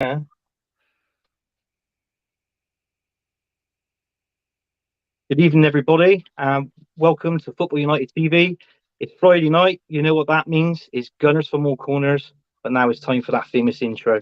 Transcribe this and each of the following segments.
Yeah. Good evening, everybody. Welcome to Football United TV. It's Friday night. You know what that means. It's Gunners from all corners. But now it's time for that famous intro.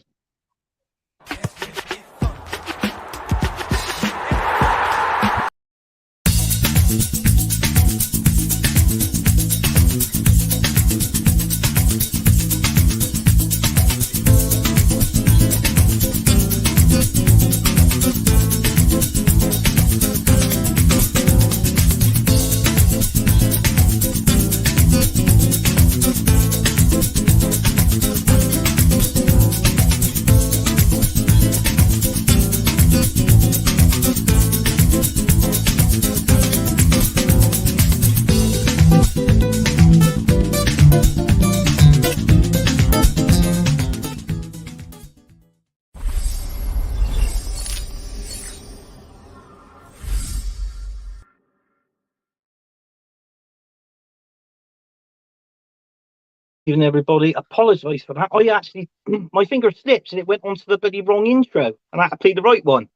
Even everybody, apologise for that. I actually, my finger slipped and it went onto the bloody wrong intro, and I had to play the right one.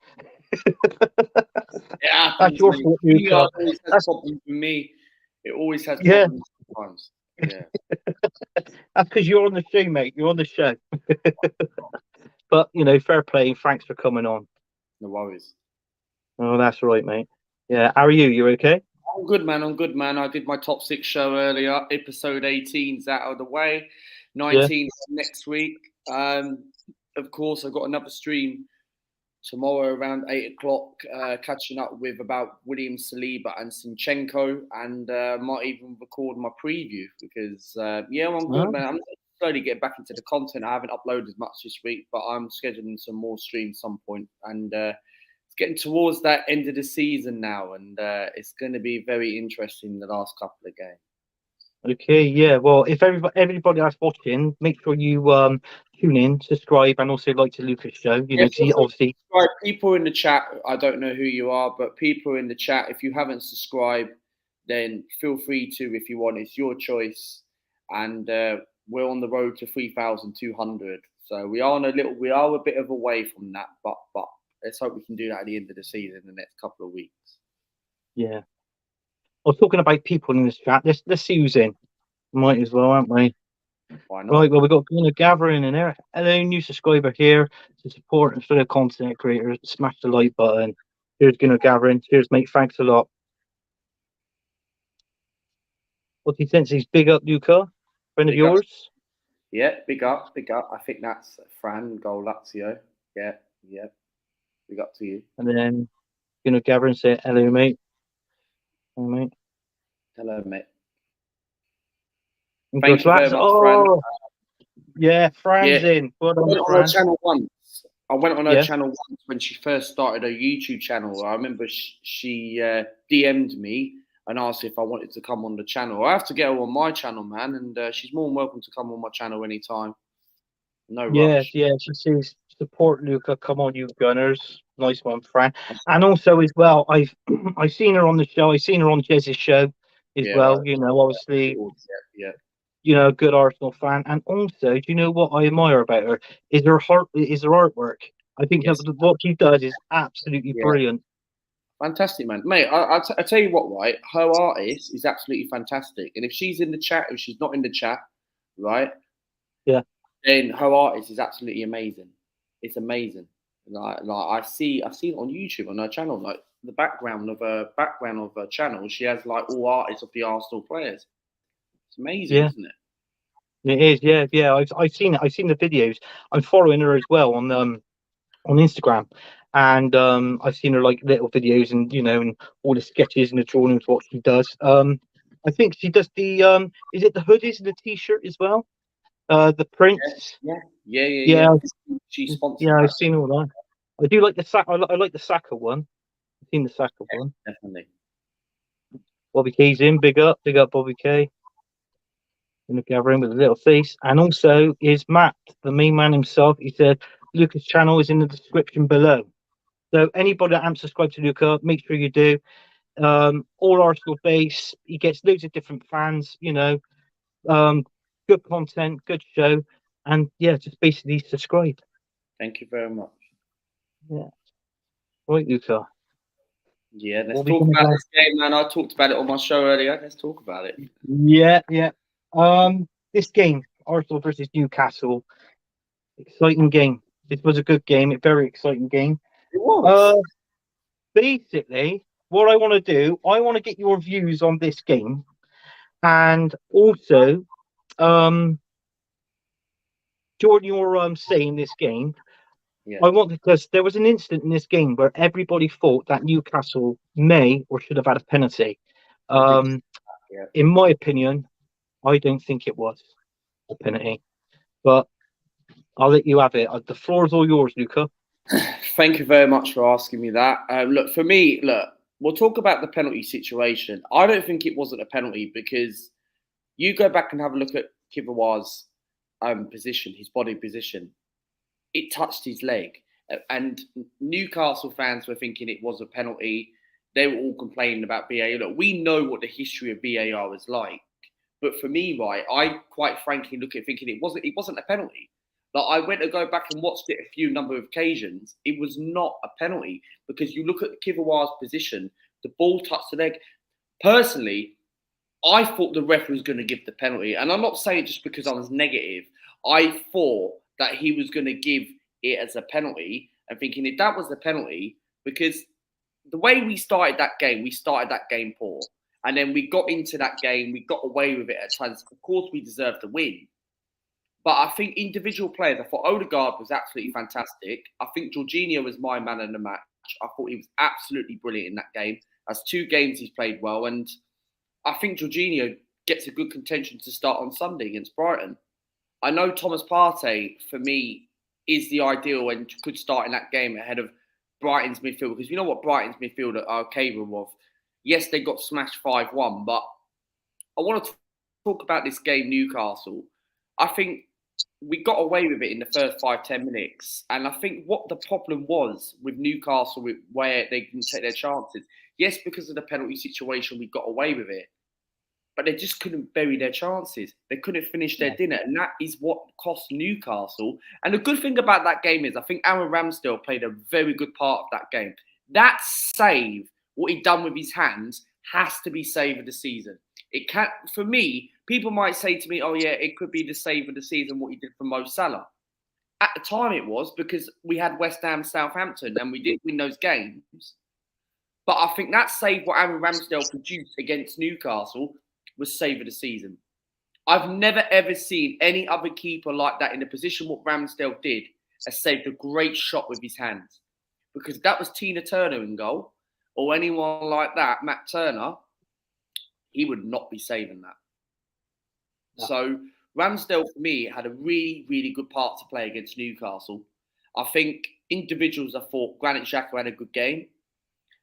It happens, That's your mate. fault, It Luca. always has problems with me. It always has Yeah, problems sometimes. Yeah. that's because you're on the show, mate. You're on the show. But fair play. Thanks for coming on. No worries. Oh, that's right, mate. Yeah. How are you? You okay? I'm good, man. I'm good, man. I did my top six show earlier. Episode 18's out of the way. Yeah. 19 next week. Of course, I've got another stream tomorrow around 8 o'clock, catching up with about William Saliba and Sinchenko, and might even record my preview because, I'm good, man. I'm slowly getting back into the content. I haven't uploaded much this week, but I'm scheduling some more streams some point, and it's getting towards that end of the season now, and it's going to be very interesting the last couple of games. Okay, yeah. Well, if everybody that's watching, make sure you tune in, subscribe, and also like to Lucas' show. Yeah, Because he obviously, right, people in the chat, I don't know who you are, but people in the chat, if you haven't subscribed, then feel free to if you want. It's your choice, and we're on the road to 3,200. So we are a bit of a way from that, but let's hope we can do that at the end of the season, the next couple of weeks. yeah. I was talking about people in this chat. Let's see who's in. Might as well, aren't we? Why not? Right. Well, we've got gathering in there. Hello, new subscriber here to support and fellow content creators. Smash the like button. Here's gathering. Cheers, mate. Thanks a lot. What do you think? He's big up, Luca. Friend of Big up. yours. Yeah, big up, big up. I think that's Fran Golazio. Yeah. Big up to you. And then gather and say hello, mate. Hello, mate. Hello, mate. And Thank you very much, Fran. Yeah, Fran's in. Well done, I went on her channel once. I went on her channel once when she first started her YouTube channel. I remember she DM'd me and asked if I wanted to come on the channel. I have to get her on my channel, man, and she's more than welcome to come on my channel anytime. No rush. Yeah. She says support Luca. Come on, you Gunners. Nice one, Fran. And also as well, I've seen her on the show. I've seen her on Jez's show as well. Obviously, good Arsenal fan. And also, do you know what I admire about her? Is her artwork. I think what she does is absolutely brilliant. Fantastic, man. Mate, I tell you what, right? Her artist is absolutely fantastic. And if she's in the chat, if she's not in the chat, right? Yeah. Then her artist is absolutely amazing. It's amazing. Like I see it on YouTube on her channel. Like the background of her channel, she has like all artists of the Arsenal players. It's amazing, isn't it? It is, yeah. I've seen it. I've seen the videos. I'm following her as well on Instagram, and I've seen her like little videos and and all the sketches and the drawings what she does. I think she does the is it the hoodies and the t-shirt as well? The prints. Yeah. She's sponsored. Yeah, I've seen all that. I do like the sack. I like the Saka one. I've seen the Saka one. Definitely. Bobby K's in. Big up, Bobby K. In the gathering with a little face, and also is Matt, the main man himself. He said Luca's channel is in the description below. So anybody that hasn't subscribed to Luca, make sure you do. All Arsenal base. He gets loads of different fans. Good content, good show, and yeah, just basically subscribe. Thank you very much. Yeah. Right, Luca. Yeah, let's talk about this game, man. I talked about it on my show earlier. Let's talk about it. Yeah, yeah. This game, Arsenal versus Newcastle, exciting game. This was a good game, a very exciting game. It was. Basically, what I want to do, I want to get your views on this game, and also, Jordan, you're saying this game. Yeah. I want, because there was an instant in this game where everybody thought that Newcastle may or should have had a penalty. Yeah. In my opinion, I don't think it was a penalty, but I'll let you have it. The floor is all yours, Luca. Thank you very much for asking me that. Look, for me, we'll talk about the penalty situation. I don't think it wasn't a penalty because you go back and have a look at Kivawa's position, his body position. It touched his leg. And Newcastle fans were thinking it was a penalty. They were all complaining about VAR. Look, we know what the history of VAR is like. But for me, right, I quite frankly look at thinking it wasn't a penalty. Like I went to go back and watched it a few number of occasions. It was not a penalty because you look at Kivawa's position, the ball touched the leg. Personally, I thought the ref was going to give the penalty. And I'm not saying just because I was negative. I thought that he was going to give it as a penalty and thinking if that was the penalty, because the way we started that game poor. And then we got into that game, we got away with it at times. Of course, we deserved to win. But I think individual players, I thought Odegaard was absolutely fantastic. I think Jorginho was my man in the match. I thought he was absolutely brilliant in that game. That's 2 games he's played well. And I think Jorginho gets a good contention to start on Sunday against Brighton. I know Thomas Partey, for me, is the ideal and could start in that game ahead of Brighton's midfield. Because you know what Brighton's midfield are capable of. Yes, they got smashed 5-1, but I want to talk about this game, Newcastle. I think we got away with it in the first 5-10 minutes. And I think what the problem was with Newcastle, where they didn't take their chances. Yes, because of the penalty situation, we got away with it. But they just couldn't bury their chances. They couldn't finish their dinner. And that is what cost Newcastle. And the good thing about that game is I think Aaron Ramsdale played a very good part of that game. That save, what he done with his hands, has to be save of the season. It can't, for me, people might say to me, oh yeah, it could be the save of the season, what he did for Mo Salah. At the time it was because we had West Ham, Southampton, and we didn't win those games. But I think that save what Aaron Ramsdale produced against Newcastle was save of the season. I've never ever seen any other keeper like that in the position what Ramsdale did has saved a great shot with his hands. Because if that was Tina Turner in goal or anyone like that, Matt Turner, he would not be saving that. No. So Ramsdale, for me, had a really, really good part to play against Newcastle. I think individuals, I thought Granit Xhaka had a good game.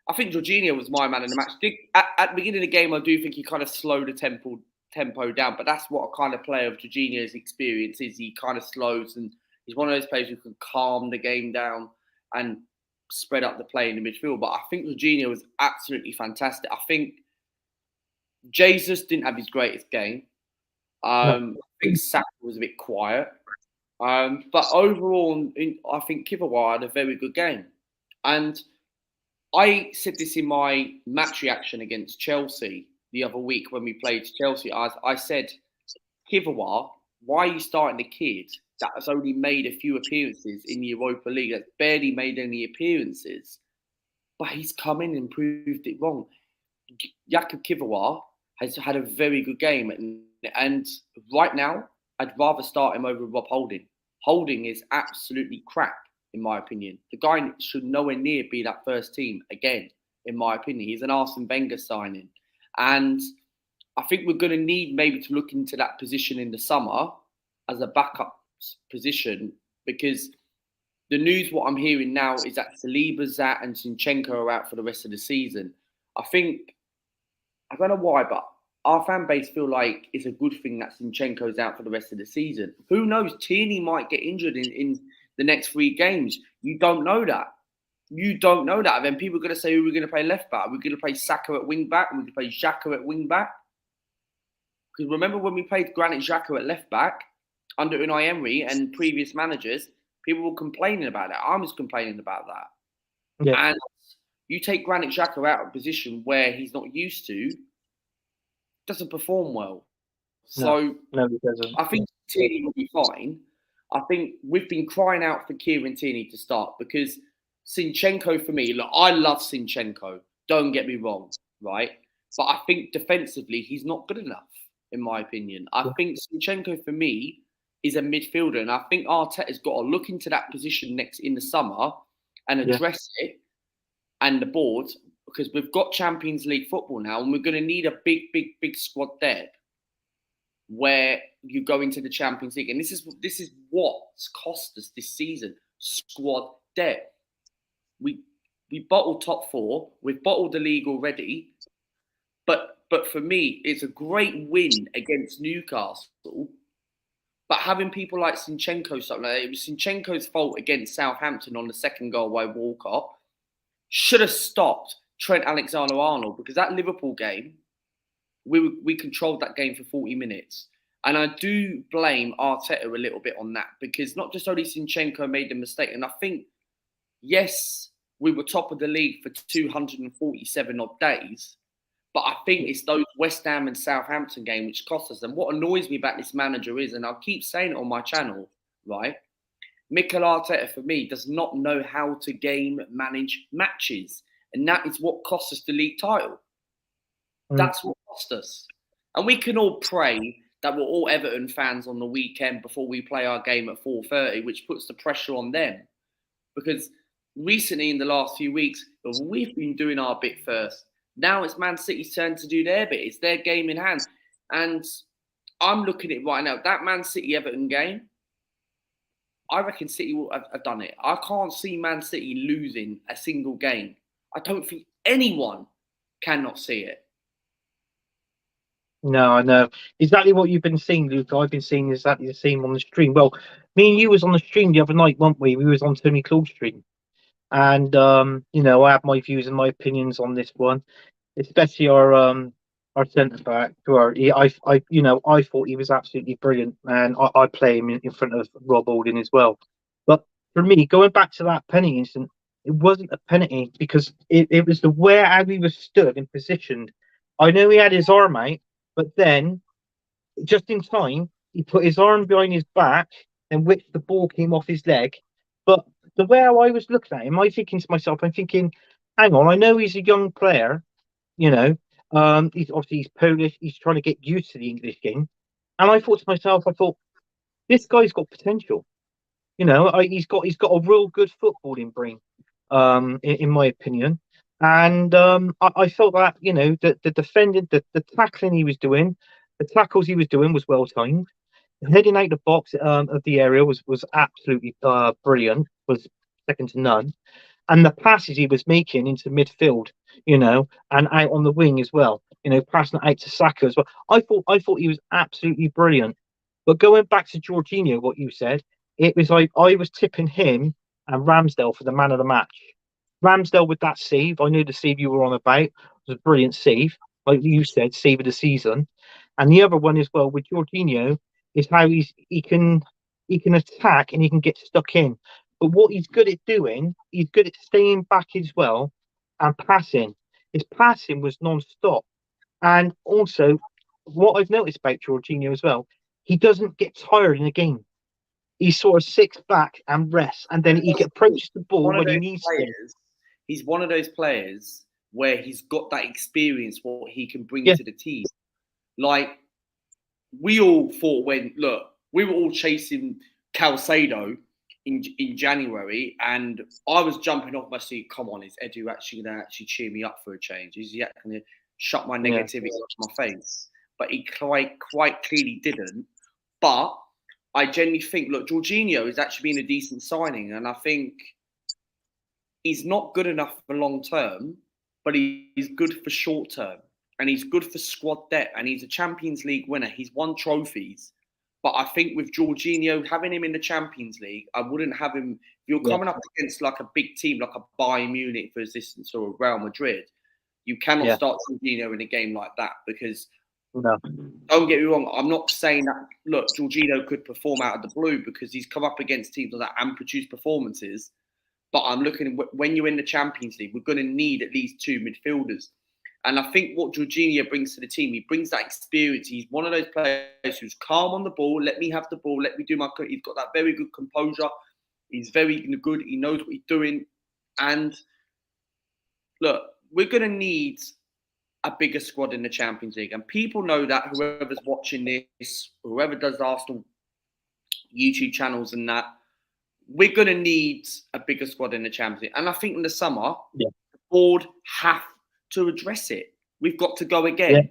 I think Jorginho was my man in the match. At the beginning of the game, I do think he kind of slowed the tempo down, but that's what a kind of player of Jorginho's experience is. He kind of slows, and he's one of those players who can calm the game down and spread up the play in the midfield. But I think Jorginho was absolutely fantastic. I think Jesus didn't have his greatest game. I think Saka was a bit quiet. But overall, I think Kivawa had a very good game. And I said this in my match reaction against Chelsea the other week when we played Chelsea. I said, Kivawa, why are you starting the kid that has only made a few appearances in the Europa League, that's barely made any appearances? But he's come in and proved it wrong. Jakub Kivawa has had a very good game. And right now, I'd rather start him over Rob Holding. Holding is absolutely crap, in my opinion. The guy should nowhere near be that first team again, in my opinion. He's an Arsene Wenger signing. And I think we're going to need maybe to look into that position in the summer as a backup position, because the news, what I'm hearing now, is that Saliba's out and Zinchenko are out for the rest of the season. I don't know why, but our fan base feel like it's a good thing that Zinchenko's out for the rest of the season. Who knows? Tierney might get injured in the next 3 games. You don't know that. You don't know that. And then people are going to say, who are we going to play left back? Are we going to play Saka at wing back? Are we going to play Xhaka at wing back? Because remember when we played Granit Xhaka at left back under Unai Emery and previous managers, People were complaining about that. I was complaining about that. Yeah. And you take Granit Xhaka out of a position where he's not used to, doesn't perform well. So no, he doesn't. I think Tierney will be fine. I think we've been crying out for Kieran Tierney to start because Zinchenko, for me, look, I love Zinchenko. Don't get me wrong, right? But I think defensively, he's not good enough, in my opinion. I think Zinchenko, for me, is a midfielder. And I think Arteta's got to look into that position next in the summer and address it and the board, because we've got Champions League football now and we're going to need a big squad there where you go into the Champions League. And this is what's cost us this season. Squad depth. We bottled top 4. We've bottled the league already. But for me, it's a great win against Newcastle. But having people like Zinchenko, something like that, it was Zinchenko's fault against Southampton on the second goal by Walcott. Should have stopped Trent Alexander-Arnold, because that Liverpool game, we controlled that game for 40 minutes. And I do blame Arteta a little bit on that, because not just only Zinchenko made the mistake, and I think, yes, we were top of the league for 247 odd days, but I think it's those West Ham and Southampton game which cost us. And what annoys me about this manager is, and I'll keep saying it on my channel, right? Mikel Arteta, for me, does not know how to game manage matches. And that is what cost us the league title. That's what cost us. And we can all pray that we're all Everton fans on the weekend before we play our game at 4:30, which puts the pressure on them. Because recently, in the last few weeks, we've been doing our bit first. Now it's Man City's turn to do their bit. It's their game in hand. And I'm looking at it right now. That Man City-Everton game, I reckon City will have done it. I can't see Man City losing a single game. I don't think anyone cannot see it. No, I know exactly what you've been seeing, Luke. I've been seeing exactly the same on the stream. Well, me and you was on the stream the other night, weren't we? We was on Tony Claude's stream, and I have my views and my opinions on this one, especially our centre back. I thought he was absolutely brilliant, and I play him in front of Rob Holding as well. But for me, going back to that penalty incident, it wasn't a penalty because it was the way how he was stood and positioned. I know he had his arm out, but then just in time, he put his arm behind his back, and which the ball came off his leg. But the way I was looking at him, I'm thinking to myself, hang on, I know he's a young player, he's Polish, he's trying to get used to the English game. And I thought to myself, this guy's got potential. He's got a real good footballing brain, in my opinion. And I felt that the defending, the tackling he was doing, the tackles he was doing was well timed. Heading out the box of the area was absolutely brilliant, was second to none. And the passes he was making into midfield, and out on the wing as well, passing it out to Saka as well. I thought he was absolutely brilliant. But going back to Jorginho, what you said, it was like I was tipping him and Ramsdale for the man of the match. Ramsdale with that save, I knew the save you were on about was a brilliant save, like you said, save of the season. And the other one as well with Jorginho is how he can attack and he can get stuck in. But what he's good at doing, he's good at staying back as well and passing. His passing was non-stop. And also, what I've noticed about Jorginho as well, he doesn't get tired in the game. He sort of sits back and rests, and then he approaches the ball when he needs to. He's one of those players where he's got that experience, what he can bring to the team. Like, we all thought we were all chasing Calcedo in January, and I was jumping off my seat. Come on, is Edu actually going to cheer me up for a change? Is he going to shut my negativity off my face? But he quite clearly didn't. But I genuinely think, Jorginho has actually been a decent signing, and I think he's not good enough for long term, but he's good for short term, and he's good for squad depth, and he's a Champions League winner. He's won trophies. But I think with Jorginho, having him in the Champions League, I wouldn't have him. If you're coming up against like a big team, like a Bayern Munich, for instance, or Real Madrid, you cannot start Jorginho in a game like that, because No. Don't get me wrong. I'm not saying that. Look, Jorginho could perform out of the blue because he's come up against teams like that and produced performances. But I'm looking when you're in the Champions League, we're going to need at least 2 midfielders. And I think what Jorginho brings to the team, he brings that experience. He's one of those players who's calm on the ball. Let me have the ball. Let me do my. He's got that very good composure. He's very good. He knows what he's doing. And look, we're going to need a bigger squad in the Champions League. And people know that, whoever's watching this, whoever does Arsenal YouTube channels and that, we're going to need a bigger squad in the Champions League. And I think in the summer, the board have to address it. We've got to go again. Yeah.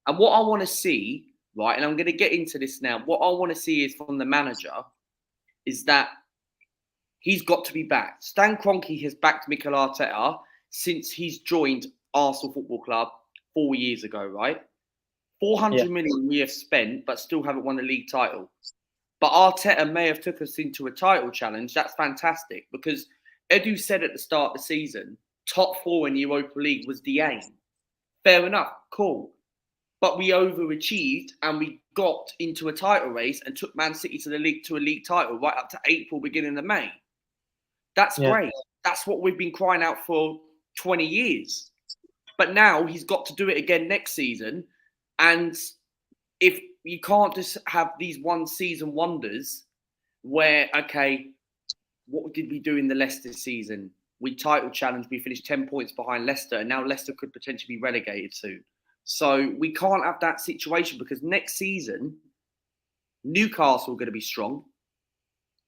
And what I want to see, right, and I'm going to get into this now, what I want to see is from the manager is that he's got to be backed. Stan Kroenke has backed Mikel Arteta since he's joined Arsenal Football Club 4 years ago, right? 400 million we have spent, but still haven't won a league title. But Arteta may have took us into a title challenge. That's fantastic because Edu said at the start of the season, top 4 in the Europa League was the aim. Fair enough, cool. But we overachieved and we got into a title race and took Man City to a league title right up to April, beginning of May. That's great. That's what we've been crying out for 20 years. But now he's got to do it again next season. And if you can't just have these one season wonders where, okay, what did we do in the Leicester season? We title challenged, we finished 10 points behind Leicester, and now Leicester could potentially be relegated soon. So we can't have that situation because next season, Newcastle are going to be strong.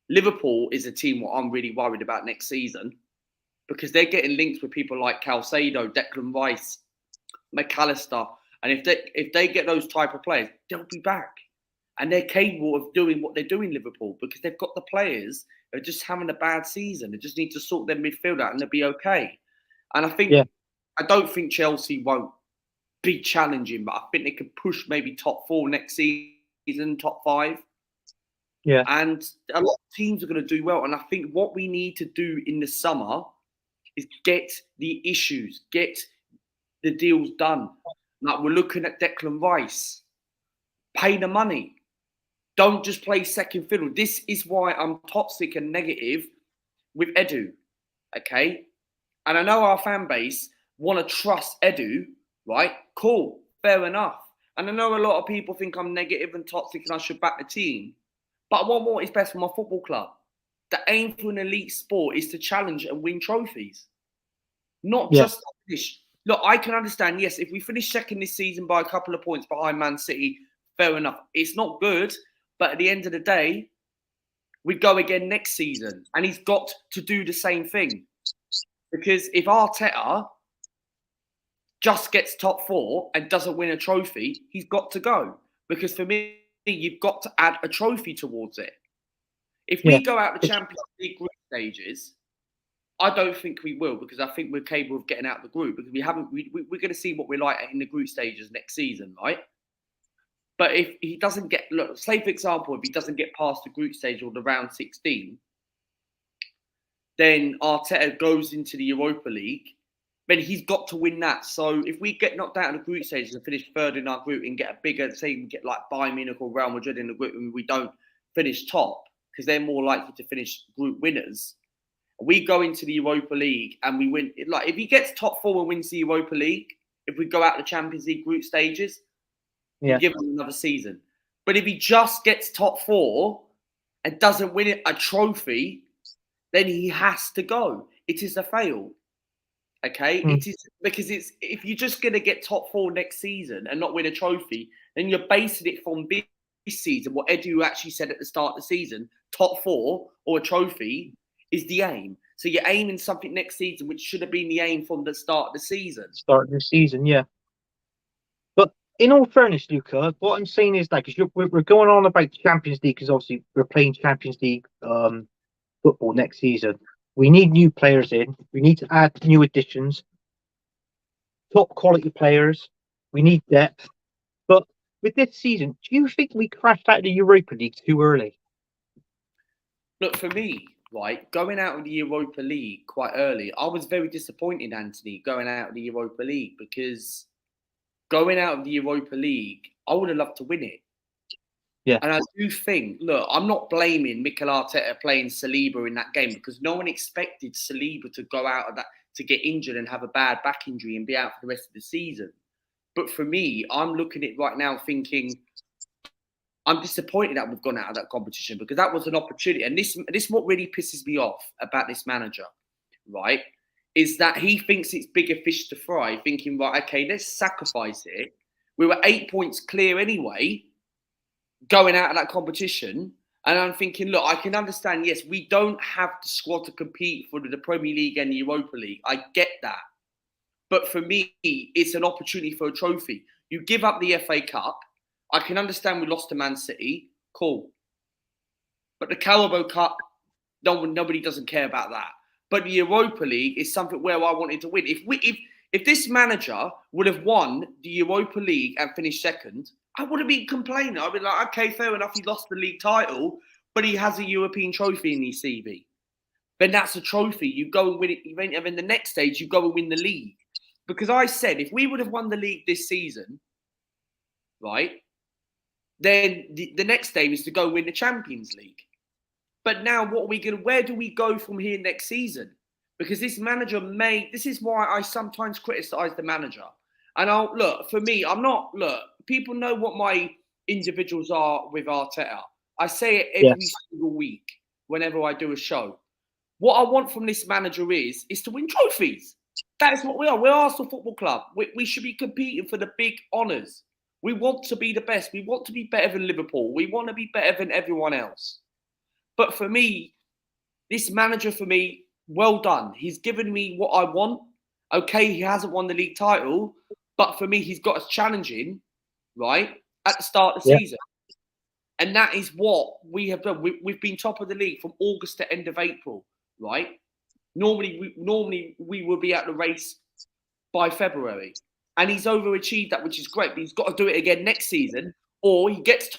Liverpool is a team what I'm really worried about next season because they're getting linked with people like Calcedo, Declan Rice, McAllister. And if they get those type of players, they'll be back. And they're capable of doing what they're doing, Liverpool, because they've got the players who are just having a bad season. They just need to sort their midfield out and they'll be okay. And I don't think Chelsea won't be challenging, but I think they could push maybe top 4 next season, top 5. Yeah. And a lot of teams are going to do well. And I think what we need to do in the summer is get the issues, get the deals done. Like we're looking at Declan Rice. Pay the money. Don't just play second fiddle. This is why I'm toxic and negative with Edu. Okay? And I know our fan base want to trust Edu, right? Cool. Fair enough. And I know a lot of people think I'm negative and toxic and I should back the team. But I want what is best for my football club. The aim for an elite sport is to challenge and win trophies. Not just finish. Look, I can understand, yes, if we finish second this season by a couple of points behind Man City, fair enough. It's not good, but at the end of the day, we go again next season. And he's got to do the same thing. Because if Arteta just gets top 4 and doesn't win a trophy, he's got to go. Because for me, you've got to add a trophy towards it. If we go out the Champions League group stages, I don't think we will because I think we're capable of getting out the group because we're going to see what we're like in the group stages next season, right? But if he doesn't get, look, say for example, if he doesn't get past the group stage or the round 16, then Arteta goes into the Europa League, then he's got to win that. So if we get knocked out of the group stages and finish third in our group and get a bigger, say we get like Bayern Munich or Real Madrid in the group and we don't finish top because they're more likely to finish group winners. We go into the Europa League and we win. Like if he gets top 4 and wins the Europa League, if we go out the Champions League group stages, we give him another season. But if he just gets top 4 and doesn't win a trophy, then he has to go. It is a fail. Okay? It is because it's if you're just gonna get top 4 next season and not win a trophy, then you're basing it from this season, what Edu actually said at the start of the season, top 4 or a trophy is the aim. So you're aiming something next season, which should have been the aim from the start of the season. Start of the season, yeah. But in all fairness, Luca, what I'm saying is that because we're going on about Champions League because obviously we're playing Champions League football next season. We need new players in. We need to add new additions, top quality players. We need depth. But with this season, do you think we crashed out of the Europa League too early? Look, for me, right, going out of the Europa League quite early, I was very disappointed, Anthony, going out of the Europa League because going out of the Europa League, I would have loved to win it. Yeah. And I do think, look, I'm not blaming Mikel Arteta playing Saliba in that game because no one expected Saliba to go out of that, to get injured and have a bad back injury and be out for the rest of the season. But for me, I'm looking at it right now thinking, I'm disappointed that we've gone out of that competition because that was an opportunity. And this what really pisses me off about this manager, right? Is that he thinks it's bigger fish to fry, thinking, right, okay, let's sacrifice it. We were 8 points clear anyway, going out of that competition. And I'm thinking, look, I can understand, yes, we don't have the squad to compete for the Premier League and the Europa League. I get that. But for me, it's an opportunity for a trophy. You give up the FA Cup. I can understand we lost to Man City. Cool. But the Carabao Cup, nobody doesn't care about that. But the Europa League is something where I wanted to win. If this manager would have won the Europa League and finished second, I wouldn't be complaining. I'd be like, okay, fair enough, he lost the league title, but he has a European trophy in his CV. Then that's a trophy. You go and win it. And then the next stage, you go and win the league. Because I said, if we would have won the league this season, right, then the next game is to go win the Champions League. But now where do we go from here next season? Because this manager this is why I sometimes criticize the manager. And for me, people know what my individuals are with Arteta. I say it every single week whenever I do a show. What I want from this manager is to win trophies. That is what we are. We're Arsenal Football Club. We should be competing for the big honours. We want to be the best. We want to be better than Liverpool. We want to be better than everyone else. But for me, this manager, well done. He's given me what I want. Okay, he hasn't won the league title, but for me, he's got us challenging, right, at the start of the season. And that is what we have done. We've been top of the league from August to end of April, right? Normally we will be at the race by February. And he's overachieved that, which is great. But he's got to do it again next season, or he gets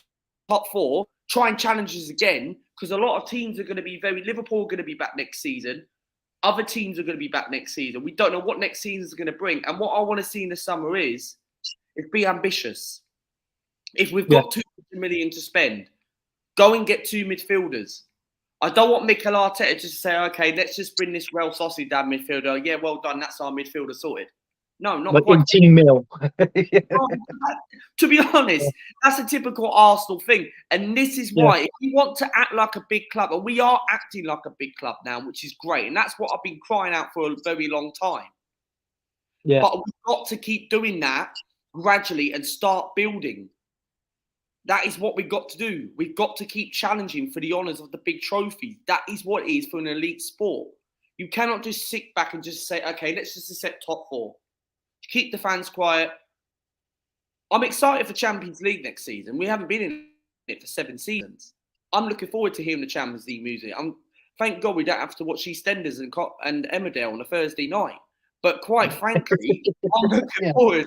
top four, try and challenge us again, because a lot of teams are going to be Liverpool are going to be back next season. Other teams are going to be back next season. We don't know what next season is going to bring. And what I want to see in the summer is be ambitious. If we've got 200 million to spend, go and get 2 midfielders. I don't want Mikel Arteta just to say, okay, let's just bring this Real Sociedad midfielder. Yeah, well done. That's our midfielder sorted. No, not like quite. 18 mil. To be honest, that's a typical Arsenal thing. And this is why, if you want to act like a big club, and we are acting like a big club now, which is great. And that's what I've been crying out for a very long time. Yeah. But we've got to keep doing that gradually and start building. That is what we've got to do. We've got to keep challenging for the honours of the big trophies. That is what it is for an elite sport. You cannot just sit back and just say, okay, let's just accept top 4. Keep the fans quiet. I'm excited for Champions League next season. We haven't been in it for 7 seasons. I'm looking forward to hearing the Champions League music. Thank God we don't have to watch EastEnders and Emmerdale on a Thursday night. But quite frankly, I'm looking forward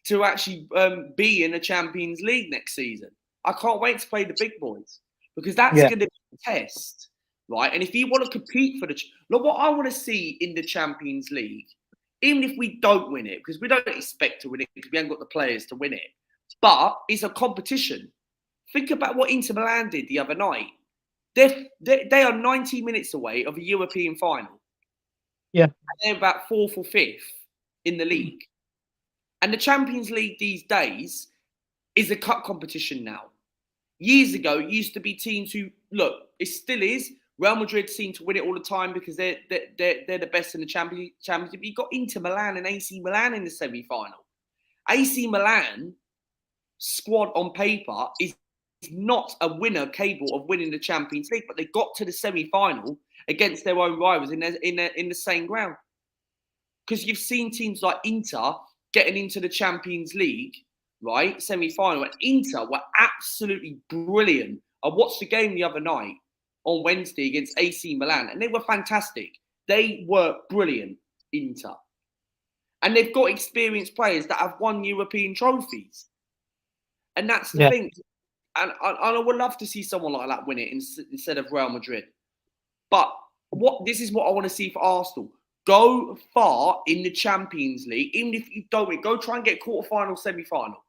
to actually be in the Champions League next season. I can't wait to play the big boys because that's going to be a test, right? And if you want to compete for look, what I want to see in the Champions League, even if we don't win it, because we don't expect to win it because we haven't got the players to win it, but it's a competition. Think about what Inter Milan did the other night. They are 90 minutes away of a European final. Yeah. And they're about 4th or 5th in the league. And the Champions League these days is a cup competition now. Years ago, it used to be teams who, look, it still is. Real Madrid seem to win it all the time because they're the best in the championship. You've got Inter Milan and AC Milan in the semi-final. AC Milan squad on paper is not a winner capable of winning the Champions League, but they got to the semi-final against their own rivals in the same ground. Because you've seen teams like Inter getting into the Champions League, right, semi-final, and Inter were absolutely brilliant. I watched the game the other night on Wednesday against AC Milan, and they were fantastic. They were brilliant, Inter. And they've got experienced players that have won European trophies. And that's the thing. And I would love to see someone like that win it instead of Real Madrid. But this is what I want to see for Arsenal. Go far in the Champions League, even if you don't win. Go try and get quarterfinal, semi-final.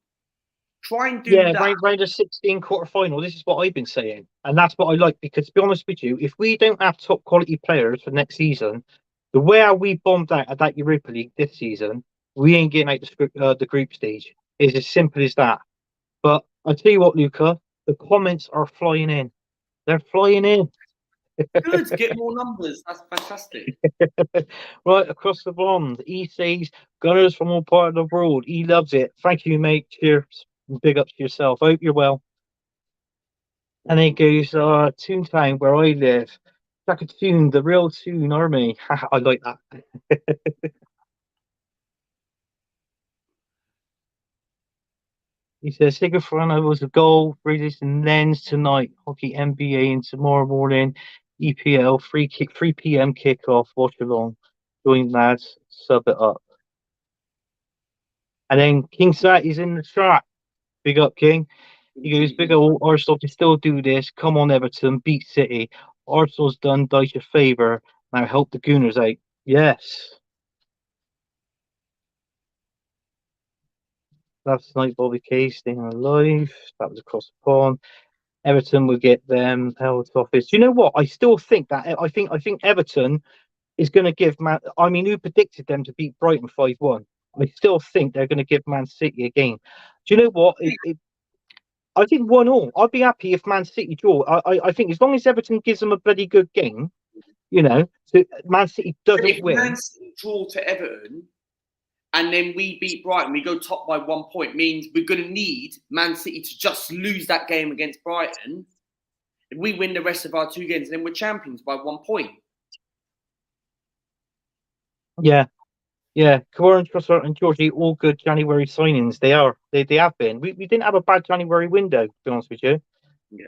Try and do Yeah, that. round of 16 quarter-final. This is what I've been saying. And that's what I like, because to be honest with you, if we don't have top quality players for next season, the way how we bombed out at that Europa League this season, we ain't getting out the group stage. It's as simple as that. But I tell you what, Luca, the comments are flying in. They're flying in. Good, get more numbers. That's fantastic. Right across the pond. He says, Gunners from all part of the world. He loves it. Thank you, mate. Cheers. Big up to yourself. I hope you're well. And then goes, Toontown, where I live. Like a Toon, the real Toon army. I like that. He says, Sigafrano was a goal, releasing Lens tonight, hockey NBA, and tomorrow morning, EPL, 3 p.m. kickoff, watch along. Join lads, sub it up. And then King Sat is in the chat. Big up, King. He goes, big up, Arsenal can still do this. Come on, Everton, beat City. Arsenal's done Dyche a favour. Now help the Gooners out. Yes. Last night, Bobby K staying alive. That was across the pond. Everton will get them held office. Do you know what? I still think that I think Everton is going to give Man. I mean, who predicted them to beat Brighton 5-1? I still think they're going to give Man City a game. Do you know what? I think 1-1. I'd be happy if Man City draw. I think as long as Everton gives them a bloody good game, so Man City doesn't if win. Man City draw to Everton, and then we beat Brighton, we go top by 1 point, means we're going to need Man City to just lose that game against Brighton. If we win the rest of our 2 games, then we're champions by 1 point. Yeah. Kawaran, Trossard and Georgie, all good January signings. They are. They have been. We didn't have a bad January window, to be honest with you. Yeah.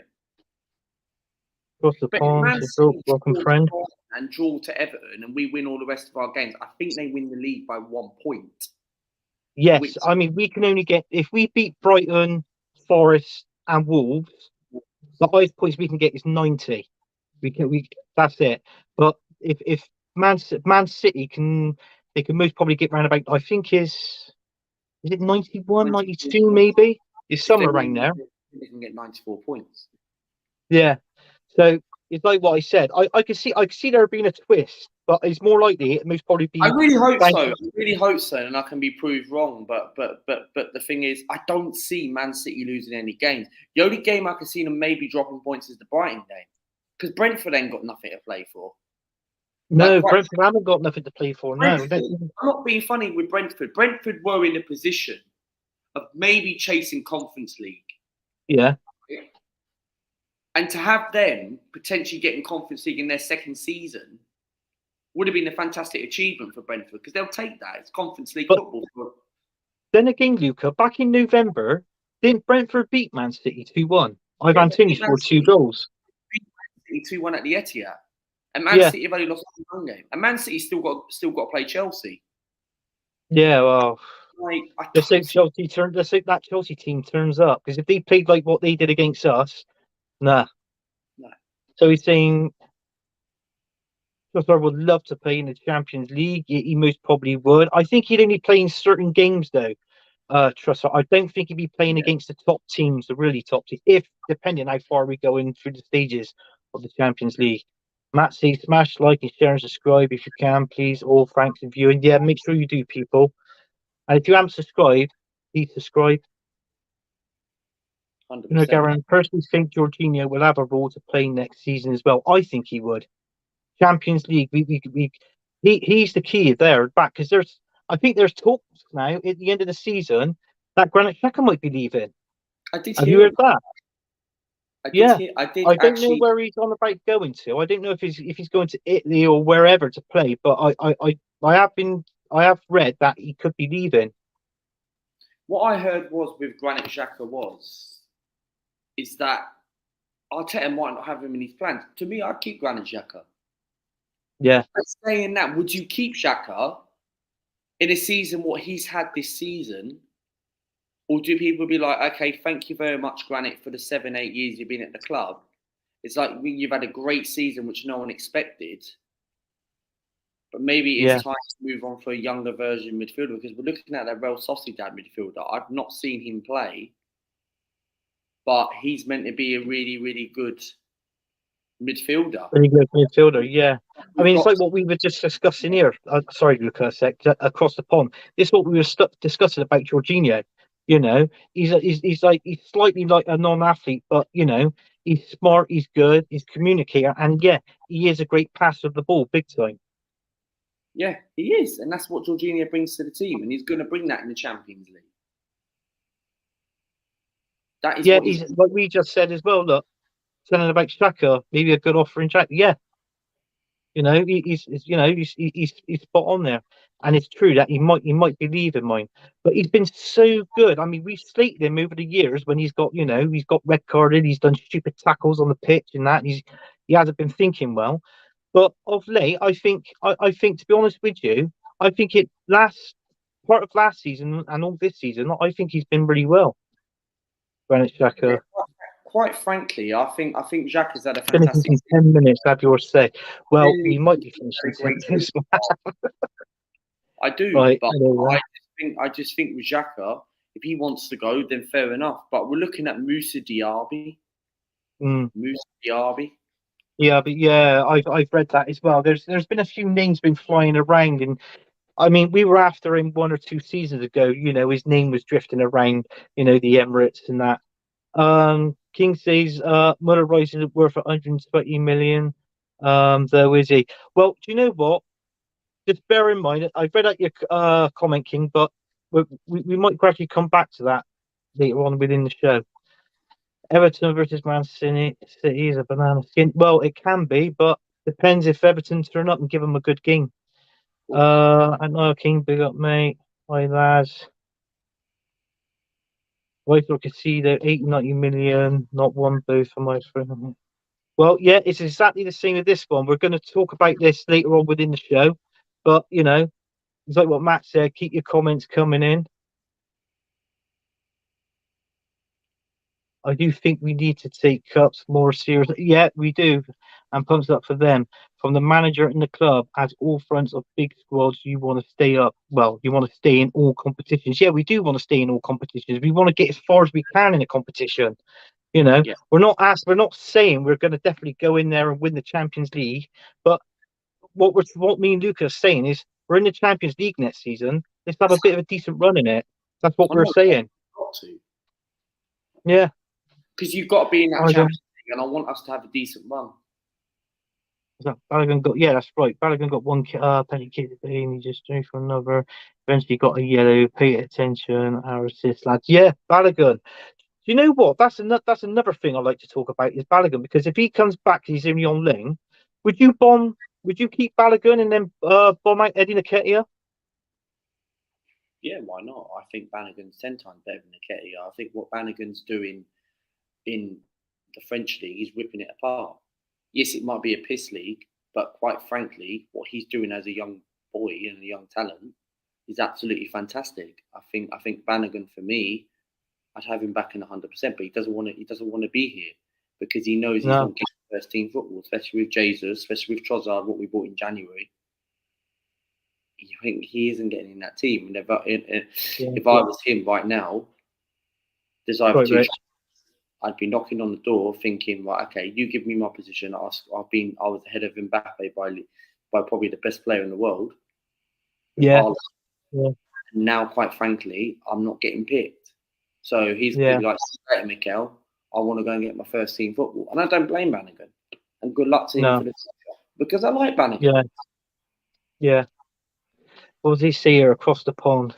Across the pond, welcome friend. And draw to Everton, and we win all the rest of our games. I think they win the league by 1 point. Yes, I mean we can only get if we beat Brighton, Forest, and Wolves. The highest points we can get is 90. That's it. But if Man City they can most probably get round about. I think is it 91, 92 maybe? It's somewhere around there. They can get 94 points. Yeah. So it's like what I said. I could see there being a twist, but it's more likely it most probably be. I really hope so, and I can be proved wrong. But the thing is, I don't see Man City losing any games. The only game I can see them maybe dropping points is the Brighton game, because Brentford ain't got nothing to play for. No, Brentford haven't got nothing to play for. No, I'm not being funny with Brentford. Brentford were in a position of maybe chasing Conference League. Yeah. And to have them potentially getting Conference League in their second season would have been a fantastic achievement for Brentford, because they'll take that. It's Conference League football. Then again, Luca, back in November, didn't Brentford beat Man City 2-1? Ivan Toney scored 2 goals. Beat Man City 2-1 at the Etihad. And Man City have only lost 1 game. And Man City still got to play Chelsea. Yeah, well, let's hope that Chelsea team turns up, because if they played like what they did against us, nah. No. So he's saying Trossard would love to play in the Champions League. He most probably would. I think he'd only play in certain games though. Trossard. I don't think he'd be playing against the top teams, the really top teams, if depending how far we go in through the stages of the Champions League. Matt says, smash like and share and subscribe if you can, please. All thanks and viewing. Yeah, make sure you do, people. And if you haven't subscribed, please subscribe. 100%. You know, Garen, personally think Jorginho will have a role to play next season as well. I think he would. Champions League, he's the key there back, because I think there's talks now at the end of the season that Granit Xhaka might be leaving. Have you heard that? I don't know where he's on about going to. I don't know if he's going to Italy or wherever to play, but I have read that he could be leaving. What I heard was with Granit Xhaka is that Arteta might not have him in his plans. To me, I'd keep Granit Xhaka. Yeah. But saying that, would you keep Xhaka in a season what he's had this season? Or do people be like, okay, thank you very much, Granit, for the 7-8 years you've been at the club. It's like you've had a great season, which no one expected. But maybe it's time to move on for a younger version midfielder, because we're looking at that Real Sociedad midfielder. I've not seen him play. but he's meant to be a really, really good midfielder. Really good midfielder, yeah. I We've mean, it's got like what we were just discussing here. Sorry, Luca, a sec, across the pond. This is what we were discussing about Jorginho. You know, he's slightly like a non-athlete, but you know, he's smart, he's good, he's a communicator, and yeah, he is a great passer of the ball, big time. Yeah, he is, and that's what Jorginho brings to the team, and he's going to bring that in the Champions League. That is Yeah, what he's like we just said as well. Look, telling about Xhaka, maybe a good offer in Xhaka. Yeah, you know, he's spot on there, and it's true that he might be leaving mine, but he's been so good. I mean, we've slated him over the years when he's got red carded, he's done stupid tackles on the pitch and that. He hasn't been thinking well, but of late, I think to be honest with you, I think it last part of last season and all this season, I think he's been really well. Granit Xhaka. Quite frankly, I think Jacques has had a Finishes fantastic in season. 10 minutes, have your say. Well, Really he might be had finishing a 10 great minutes. season. I do, Right, but anyway. I just think with Xhaka, if he wants to go, then fair enough. But we're looking at Moussa Diaby. Moussa Diaby. Yeah, but yeah, I've read that as well. There's been a few names been flying around, and I mean, we were after him 1 or 2 seasons ago. You know, his name was drifting around. You know, the Emirates and that. King says Muller Rice is worth 120 million. Though is he? Well, do you know what? Just bear in mind, I've read out your comment, King, but we might gradually come back to that later on within the show. Everton versus Man City is a banana skin. Well, it can be, but depends if Everton turn up and give them a good game. I know King, big up, mate. Hi, lads. Right, I could see the 80, 90 million, not one booth for my friend. Well, yeah, it's exactly the same with this one. We're going to talk about this later on within the show, but you know, it's like what Matt said. Keep your comments coming in. I do think we need to take cups more seriously. Yeah, we do. And pumps up for them. From the manager and the club, as all fronts of big squads, you want to stay up. Well, you want to stay in all competitions. Yeah, we do want to stay in all competitions. We want to get as far as we can in a competition. You know, Yeah. we're not saying we're going to definitely go in there and win the Champions League. But what me and Luca are saying is we're in the Champions League next season. Let's have a bit of a decent run in it. That's what I we're know, saying. got to. Yeah. Because you've got to be in that I don't. Champions League, and I want us to have a decent run. Balogun got, yeah, that's right. Balogun got one penalty kick today, and he just drew for another. Eventually got a yellow. Pay attention, our assist, lads. Yeah, Balogun. Do you know what? That's another thing I like to talk about is Balogun, because if he comes back, he's only on loan. Would you bomb? Would you keep Balogun and then bomb out Eddie Nketiah? Yeah, why not? I think Bannigan's 10 times better than Nketiah. I think what Bannigan's doing in the French league, he's ripping it apart. Yes, it might be a piss league, but quite frankly, what he's doing as a young boy and a young talent is absolutely fantastic. I think Bannigan, for me, I'd have him back in 100%, but he doesn't want to. He doesn't want to be here because he knows he's No. not getting first team football, especially with Jesus, especially with Trossard, what we bought in January. I think he isn't getting in that team. And if I was him right now, there's either two. Right. I'd be knocking on the door, thinking, right, okay, you give me my position. I was ahead of Mbappe by probably the best player in the world. Yeah. Now, quite frankly, I'm not getting picked. So he's Yeah. like, hey, Mikel, I want to go and get my first team football. And I don't blame Bannigan. And good luck to him for the future. Because I like Bannigan. Yeah. Yeah. What does he say here across the pond?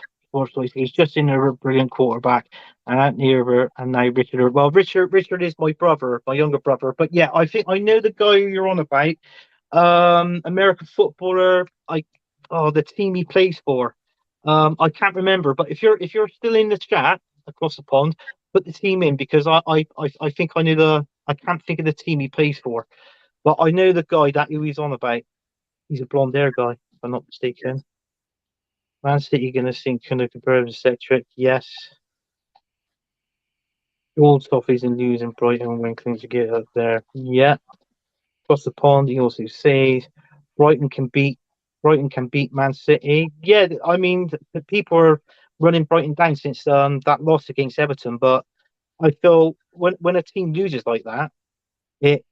He's just in a brilliant quarterback, and Anthony Herbert, and now Richard. Well, Richard is my brother, my younger brother. But yeah, I think I know the guy you're on about. American footballer. The team he plays for. I can't remember, but if you're still in the chat across the pond, put the team in, because I think I know I can't think of the team he plays for, but I know the guy that who he's on about. He's a blonde hair guy, if I'm not mistaken. Yes. Man City going to sink under comparative set-trick? Yes. All toffees and news in Brighton when clean to get up there. Yeah. Across the pond, he also says Brighton can beat Man City. Yeah, I mean, the people are running Brighton down since that loss against Everton, but I feel when a team loses like that, it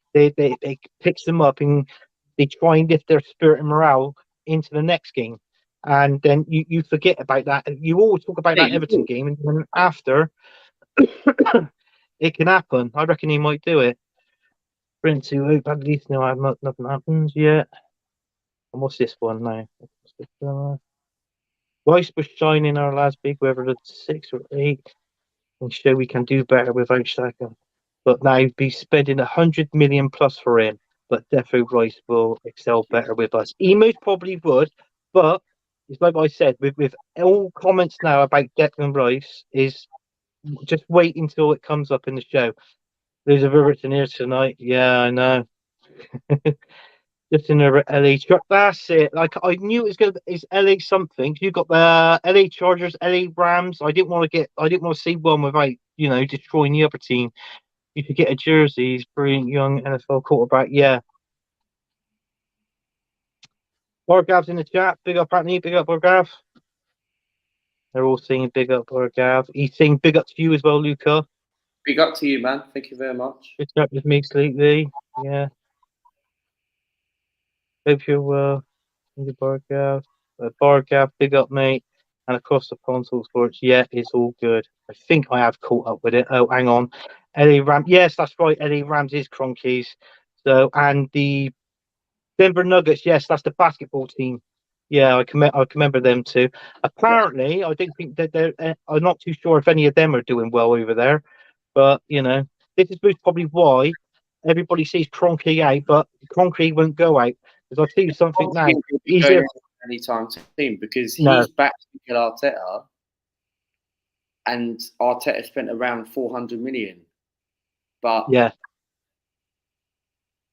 picks them up and they try and lift their spirit and morale into the next game. And then you forget about that. You always talk about Yeah, that you Everton do. game, and then after it can happen. I reckon he might do it. Sprint to hope at least no, nothing happens yet. And what's this one now? What's this one? Rice was shining our last week, whether it's 6 or 8, and show we can do better without Saka. But now be spending 100 million plus for him. But Defo Rice will excel better with us. He most probably would, but it's like I said, with all comments now about Declan Rice is just wait until it comes up in the show. There's a Riverton here tonight. Yeah, I know. Just in the LA truck. That's it. Like I knew it was gonna. It's LA something. You got the LA Chargers, LA Rams. I didn't want to see one without destroying the other team. You could get a jersey. He's brilliant young NFL quarterback. Yeah. Borgav's in the chat. Big up Anthony. Big up Borgav. They're all saying big up Borgav. He's saying big up to you as well, Luca. Big up to you, man. Thank you very much. Good chat with me lately. Yeah. Hope you're well. Bargav. Bargav, big up, mate. And across the console sports, yeah, it's all good. I think I have caught up with it. Oh, hang on. Ellie Ram. Yes, that's right. Ellie Rams is Cronkies. So, and the Denver Nuggets, yes, that's the basketball team. Yeah, I can remember them too. Apparently, I don't think that they're. I'm not too sure if any of them are doing well over there. But this is most probably why everybody sees Cronky out, but Cronky won't go out. Because I'll tell you something now. He'll be He's going there. out anytime soon because No. he's back to Mikel Arteta, and Arteta spent around 400 million. But Yeah,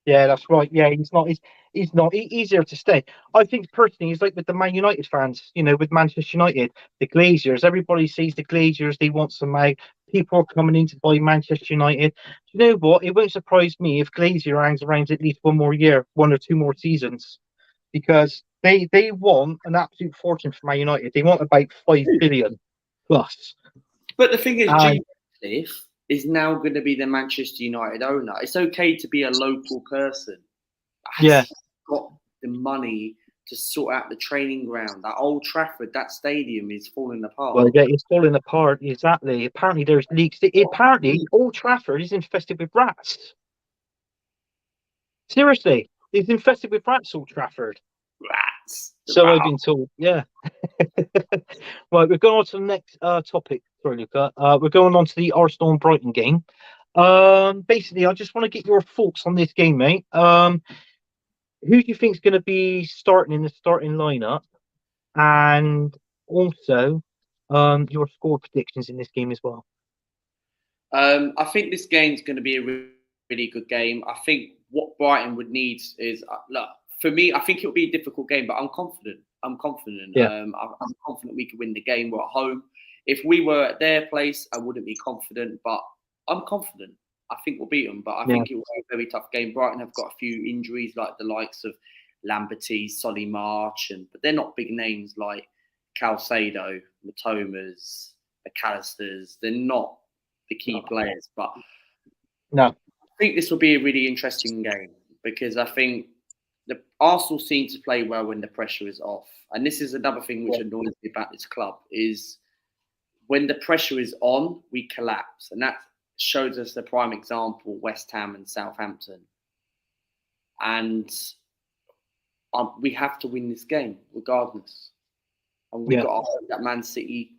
that's right. Yeah, he's not. He's not easier to stay. I think personally, he's like with the Man United fans. With Manchester United, the Glazers. Everybody sees the Glazers. They want some out. People are coming in to buy Manchester United. Do you know what? It won't surprise me if Glazer hangs around at least one more year, 1 or 2 more seasons, because they want an absolute fortune for Man United. They want about 5 billion plus. But the thing is, G.F.A.C is now going to be the Manchester United owner. It's okay to be a local person. Yeah. Got the money to sort out the training ground. That Old Trafford, that stadium is falling apart. Well, yeah, it's falling apart. Exactly. Apparently, there's leaks. Apparently, Old Trafford is infested with rats. Seriously, it's infested with rats, Old Trafford. Rats. So I've been told. Yeah. Right, we're going on to the next topic. Sorry, Luca. We're going on to the Arsenal and Brighton game. Basically, I just want to get your thoughts on this game, mate. Who do you think is going to be starting in the starting lineup, and also your score predictions in this game as well? I think this game's going to be a really good game. I think what Brighton would need is look, for me, I think it'll be a difficult game, but I'm confident. Yeah. I'm confident we can win the game. We're at home. If we were at their place, I wouldn't be confident, but I'm confident. I think we'll beat them, but I think it will be a very tough game. Brighton have got a few injuries, like the likes of Lamberty, Solly March, but they're not big names like Calcedo, Matomas, McAllisters. They're not the key players, but no, I think this will be a really interesting game because I think the Arsenal seem to play well when the pressure is off, and this is another thing which annoys me about this club is when the pressure is on, we collapse, and that shows us the prime example: West Ham and Southampton, and we have to win this game regardless, and we've got to hope that Man City.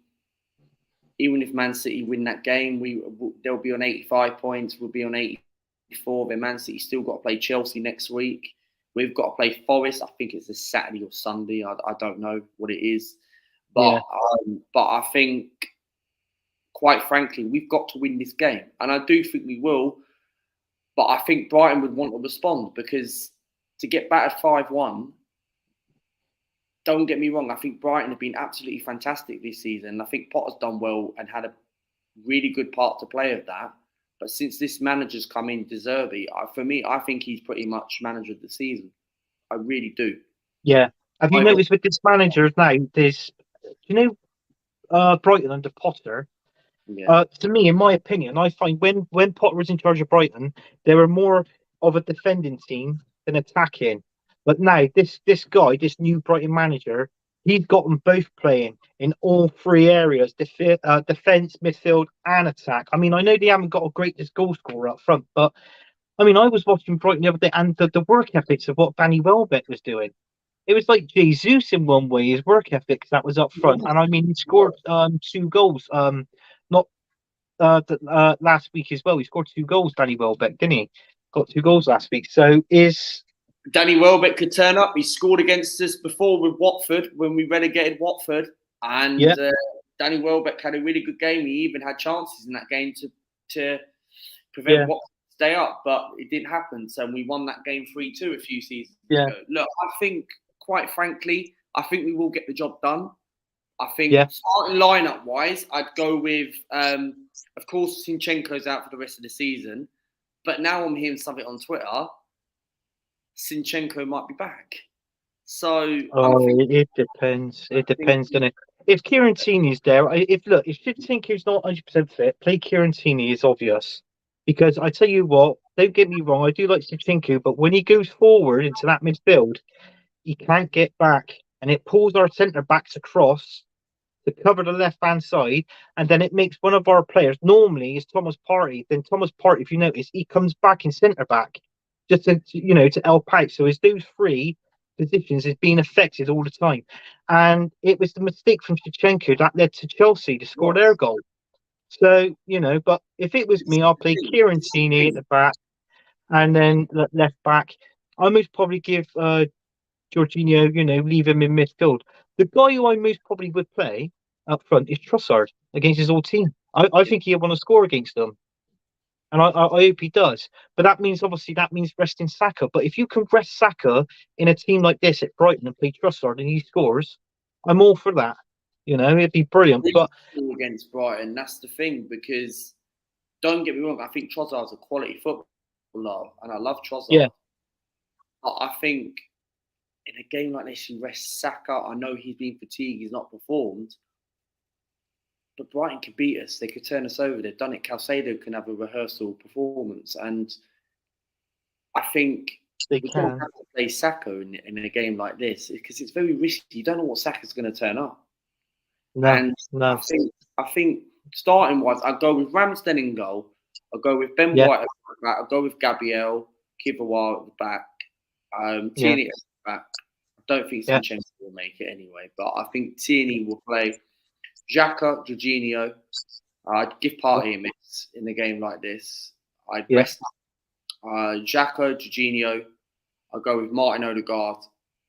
Even if Man City win that game, they'll be on 85 points. We'll be on 84. Then Man City still got to play Chelsea next week. We've got to play Forest. I think it's a Saturday or Sunday. I don't know what it is, but I think, quite frankly, we've got to win this game, and I do think we will. But I think Brighton would want to respond because to get battered 5-1. Don't get me wrong. I think Brighton have been absolutely fantastic this season. I think Potter's done well and had a really good part to play of that. But since this manager's come in, De Zerbi, for me, I think he's pretty much manager of the season. I really do. Yeah. Have you noticed with this manager now, Brighton under Potter, To me, in my opinion, I find when Potter was in charge of Brighton, they were more of a defending team than attacking. But now this guy, this new Brighton manager, he's got them both playing in all three areas: defense, midfield, and attack. I mean, I know they haven't got a greatest goal scorer up front, but I mean, I was watching Brighton the other day, and the work ethics of what Danny Welbeck was doing. It was like Jesus in one way, his work ethics that was up front. And I mean, he scored two goals. Not last week as well. He scored two goals, Danny Welbeck, didn't he? Got two goals last week. So is Danny Welbeck could turn up. He scored against us before with Watford when we relegated Watford, and Danny Welbeck had a really good game. He even had chances in that game to prevent Watford to stay up, but it didn't happen. So we won that game 3-2 a few seasons ago. Look, I think, quite frankly, I think we will get the job done. I think starting lineup wise, I'd go with, of course, Zinchenko's out for the rest of the season, but now I'm hearing something on Twitter. Zinchenko might be back. So it depends. It depends, doesn't it? If Kieran Tierney's there, if Zinchenko's not 100% fit, play Kieran Tierney is obvious. Because I tell you what, don't get me wrong, I do like Zinchenko, but when he goes forward into that midfield, he can't get back, and it pulls our centre backs across to cover the left hand side, and then it makes one of our players, normally is Thomas Partey. Then Thomas Partey, if you notice, he comes back in centre back just to help out. So it's those three positions is being affected all the time. And it was the mistake from Shevchenko that led to Chelsea to score their goal. So, but if it was me, I'll play Kieran Tierney at the back and then left back. I most probably give Jorginho, leave him in midfield. The guy who I most probably would play up front is Trossard against his old team. I think he'll want to score against them. And I hope he does. But that means resting Saka. But if you can rest Saka in a team like this at Brighton and play Trossard and he scores, I'm all for that. It'd be brilliant. But against Brighton, that's the thing, because don't get me wrong, I think Trossard's a quality footballer and I love Trossard. Yeah. But I think in a game like this, you rest Saka. I know he's been fatigued, he's not performed. But Brighton could beat us. They could turn us over. They've done it. Caicedo can have a rehearsal performance. And I think we don't have to play Saka in a game like this because it's very risky. You don't know what Saka's going to turn up. No. I think starting wise, I'd go with Ramsden in goal. I'll go with Ben White at the back. I'll go with Gabriel, Kiviwar at the back. Tierney at the back. I don't think Zinchenko will make it anyway, but I think Tierney will play. Xhaka, Jorginho. I'd give Partey a miss in a game like this. I'd rest Xhaka, Jorginho. I'll go with Martin Odegaard.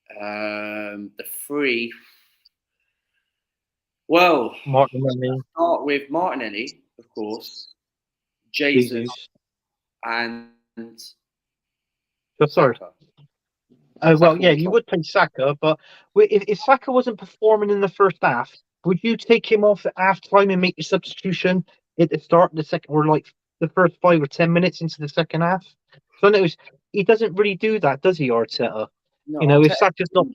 The three. Well, Martinelli. Start with Martinelli, of course. Jesus. And sorry. Oh, well, yeah, you would play Saka, but if Saka wasn't performing in the first half, would you take him off at half time and make your substitution at the start of the second, or like the first 5 or 10 minutes into the second half? So he doesn't really do that, does he, Arteta? No, if Saka's not.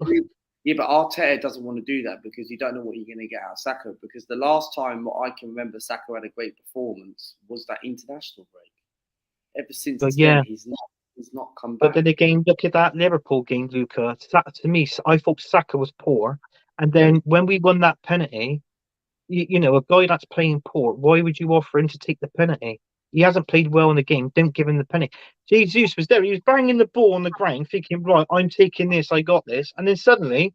Yeah, but Arteta doesn't want to do that because you don't know what you're going to get out of Saka. Because the last time what I can remember Saka had a great performance was that international break. Ever since then, he's not come back. But then again, look at that Liverpool game, Luca. To me, I thought Saka was poor. And then when we won that penalty, a guy that's playing poor, why would you offer him to take the penalty? He hasn't played well in the game. Don't give him the penalty. Jesus was there. He was banging the ball on the ground, thinking, right, I'm taking this. I got this. And then suddenly,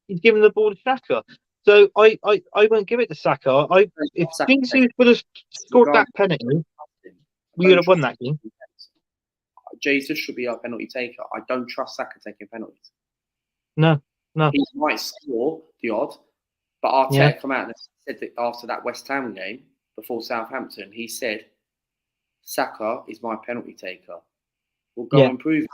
he's giving the ball to Saka. So I won't give it to Saka. If Jesus would have scored that penalty, we would have won that game. Jesus should be our penalty taker. I don't trust Saka taking penalties. No. He might score the odd, but Arteta come out and said that after that West Ham game before Southampton, he said, Saka is my penalty taker. We'll go and prove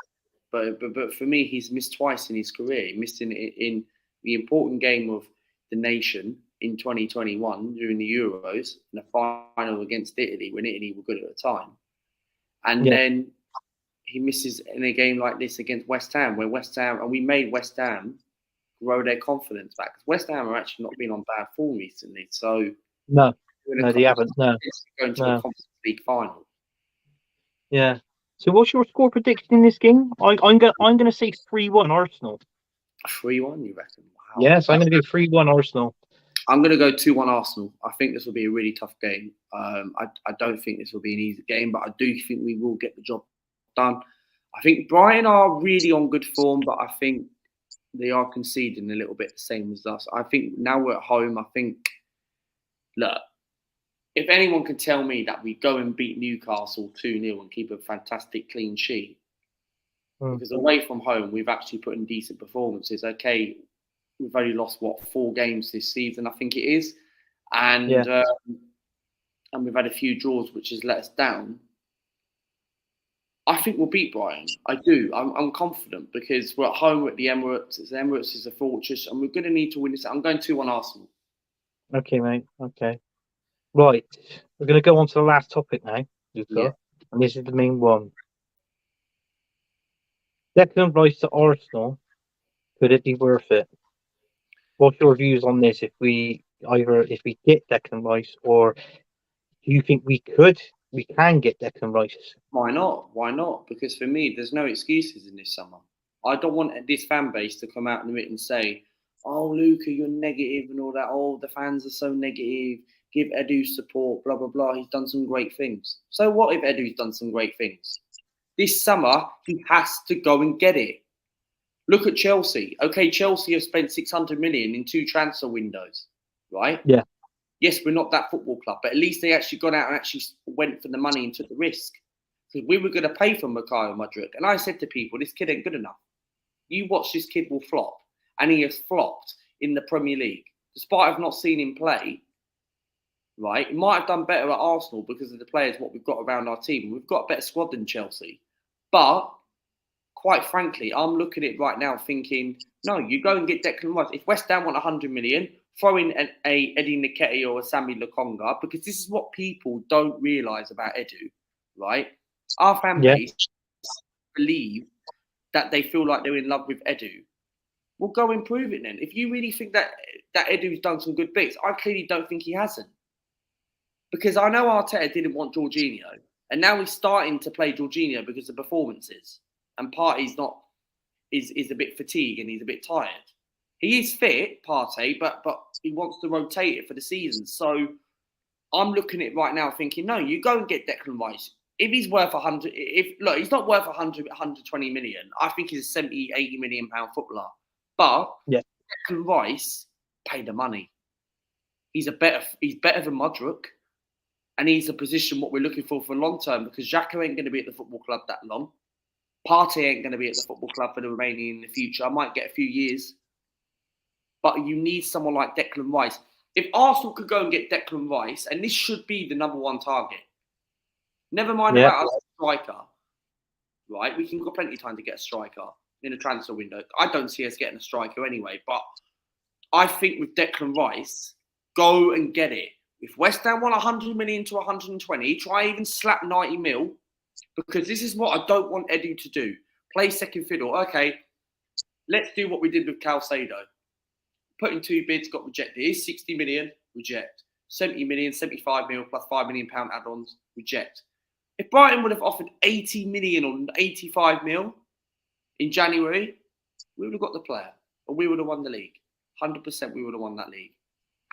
it. But for me, he's missed twice in his career. He missed in the important game of the nation in 2021 during the Euros, in the final against Italy, when Italy were good at the time. And then he misses in a game like this against West Ham, and we made West Ham grow their confidence back. West Ham are actually not been on bad form recently. So no, No, they haven't. No. Going to a Conference League final. Yeah. So, what's your score prediction in this game? I'm gonna say 3-1 Arsenal. 3-1, you reckon? Wow. Yes, I'm gonna go 3-1 Arsenal. I'm going to go 2-1 Arsenal. I think this will be a really tough game. I don't think this will be an easy game, but I do think we will get the job done. I think Brighton are really on good form, but I think they are conceding a little bit the same as us. I think now we're at home. I think, look, if anyone can tell me that we go and beat Newcastle 2-0 and keep a fantastic clean sheet, because away from home, we've actually put in decent performances. Okay, we've only lost, 4 games this season, I think it is. And we've had a few draws, which has let us down. I think we'll beat Brighton. I do. I'm confident because we're at home, we're at the Emirates. The Emirates is a fortress, and we're going to need to win this. I'm going 2-1 Arsenal. Okay, mate. Okay. Right. We're going to go on to the last topic now, Luca. Yeah. And this is the main one. Declan Rice to Arsenal. Could it be worth it? What's your views on this? If we get Declan Rice, or do you think we can get Declan Rice? Why not? Why not? Because for me, there's no excuses in this summer. I don't want this fan base to come out in it and say, "Oh, Luca, you're negative and all that. Oh, the fans are so negative. Give Edu support. Blah blah blah. He's done some great things." So what if Edu's done some great things? This summer, he has to go and get it. Look at Chelsea. Okay, Chelsea have spent 600 million in 2 transfer windows, right? Yeah. Yes, we're not that football club, but at least they actually got out and actually went for the money and took the risk. Because we were going to pay for Mikhail Mudryk. And I said to people, this kid ain't good enough. You watch this kid will flop. And he has flopped in the Premier League. Despite I've not seen him play, right? He might have done better at Arsenal because of the players, what we've got around our team. We've got a better squad than Chelsea. But quite frankly, I'm looking at it right now thinking, no, you go and get Declan Rice. If West Ham want 100 million, throw in a Eddie Nketiah or a Sammy Lokonga, because this is what people don't realise about Edu, right? Our fan base believe that they feel like they're in love with Edu. Well, go improve it then. If you really think that Edu's done some good bits, I clearly don't think he hasn't. Because I know Arteta didn't want Jorginho, and now he's starting to play Jorginho because of performances. And Partey's is a bit fatigued and he's a bit tired. He is fit, Partey, but he wants to rotate it for the season. So I'm looking at it right now thinking, no, you go and get Declan Rice. If he's worth 100, he's not worth 120 million. I think he's a 70, 80 million pound footballer. But Declan Rice, pay the money. He's better than Mudryk. And he's a position what we're looking for long term, because Xhaka ain't going to be at the football club that long. Partey ain't going to be at the football club for the remaining in the future. I might get a few years. But you need someone like Declan Rice. If Arsenal could go and get Declan Rice, and this should be the number 1 target. Never mind about us striker. Right? We can got plenty of time to get a striker in a transfer window. I don't see us getting a striker anyway. But I think with Declan Rice, go and get it. If West Ham want 100 million to 120, try even slap 90 mil. Because this is what I don't want Edu to do. Play second fiddle. Okay, let's do what we did with Calcedo. Put in 2 bids, got rejected. Here's 60 million, reject. 70 million, 75 mil plus £5 million add-ons, reject. If Brighton would have offered 80 million or 85 mil in January, we would have got the player. And we would have won the league. 100% we would have won that league.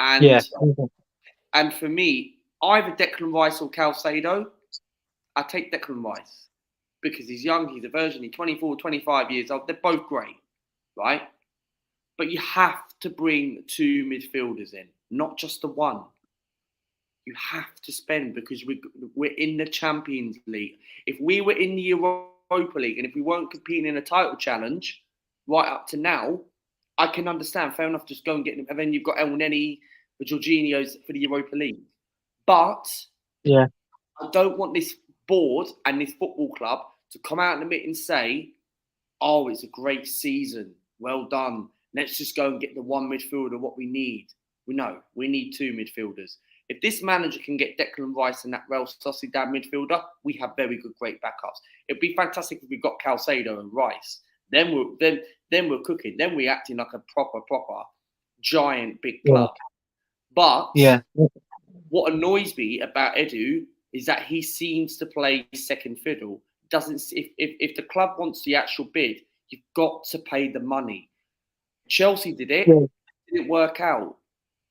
And for me, either Declan Rice or Calcedo, I take Declan Rice because he's young, he's a virgin, he's 24, 25 years old. They're both great, right? But you have to bring 2 midfielders in, not just the one. You have to spend, because we're in the Champions League. If we were in the Europa League and if we weren't competing in a title challenge right up to now, I can understand. Fair enough, just go and get them. And then you've got El Neni, the Jorginhos for the Europa League. But I don't want this board and this football club to come out in a minute and say, oh, it's a great season. Well done. Let's just go and get the 1 midfielder, what we need. We need 2 midfielders. If this manager can get Declan Rice and that Real Sociedad midfielder, we have very good, great backups. It'd be fantastic if we got Calcedo and Rice. Then we're cooking. Then we're acting like a proper giant big club. But what annoys me about Edu is that he seems to play second fiddle. Doesn't if the club wants the actual bid, you've got to pay the money. Chelsea did it, Yeah. didn't work out,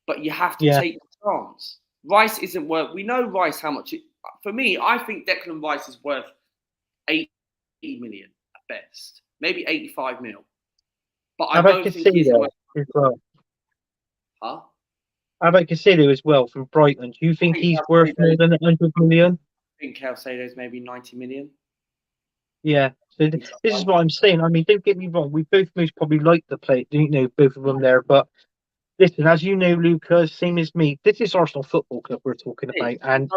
but you have to Yeah. take the chance. Rice isn't worth. We know Rice how much. For me, I think Declan Rice is worth 80 million at best, maybe 85 mil. But How I about don't think he's Casino worth. as well? Huh? How about Casino as well from Brighton? Do you think I he's worth more than 100 million? think Caicedo's maybe 90 million. Yeah. So this is what I'm saying. I mean, don't get me wrong. We both most probably like the play, both of them there. But listen, as you know, Lucas, same as me, this is Arsenal Football Club we're talking about, and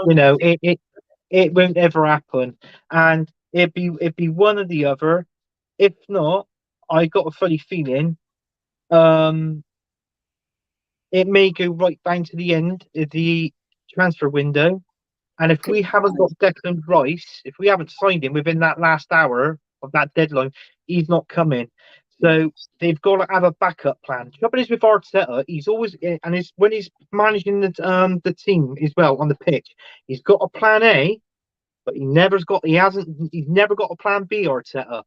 it won't ever happen. And it'd be one or the other. If not, I got a funny feeling. Um, it may go right down to the end of the transfer window. And if we haven't got Declan Rice, if we haven't signed him within that last hour of that deadline, he's not coming. So they've got to have a backup plan. The trouble is with Arteta, he's always and when he's managing the team as well on the pitch, he's got a plan A, but he's never got a plan B, Arteta.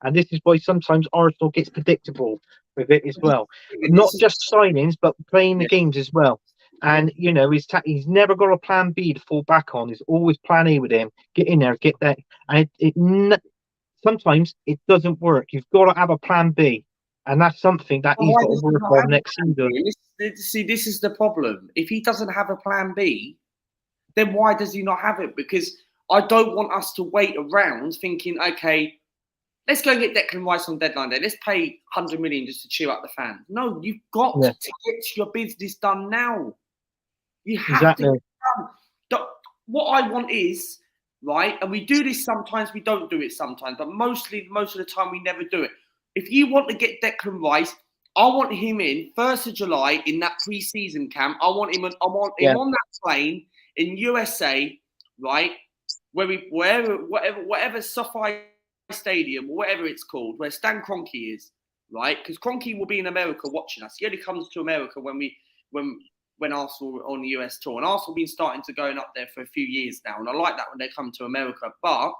And this is why sometimes Arsenal gets predictable with it as well. Not just signings, but playing the games as well. And he's never got a plan B to fall back on. There's always plan A with him. Get in there, get that. And sometimes it doesn't work. You've got to have a plan B, and that's something that he's got to work on next season. See, this is the problem. If he doesn't have a plan B, then why does he not have it? Because I don't want us to wait around thinking, okay, let's go and get Declan Rice on deadline day. Let's pay 100 million just to cheer up the fans. No, you've got to get your business done now. You have to get it done. What I want is, right, and we do this sometimes, we don't do it sometimes, but most of the time we never do it. If you want to get Declan Rice, I want him in 1st of July in that pre-season camp. I want him on that plane in USA, right, whatever SoFi Stadium or whatever it's called, where Stan Kroenke is, right? Because Kroenke will be in America watching us. He only comes to America when Arsenal are on the US tour, and Arsenal have been starting to going up there for a few years now, and I like that when they come to America. But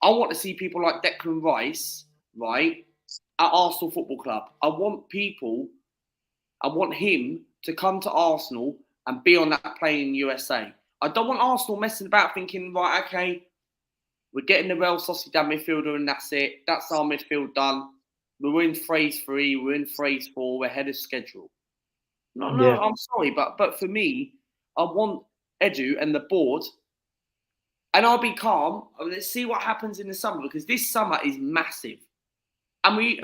I want to see people like Declan Rice, right, at Arsenal Football Club. I want him to come to Arsenal and be on that plane in USA. I don't want Arsenal messing about thinking, right, okay, we're getting the Real Sociedad midfielder and that's it. That's our midfield done. We're in phase 3. We're in phase 4. We're ahead of schedule. No, I'm sorry, but for me, I want Edu and the board, and I'll be calm. Let's see what happens in the summer, because this summer is massive. And we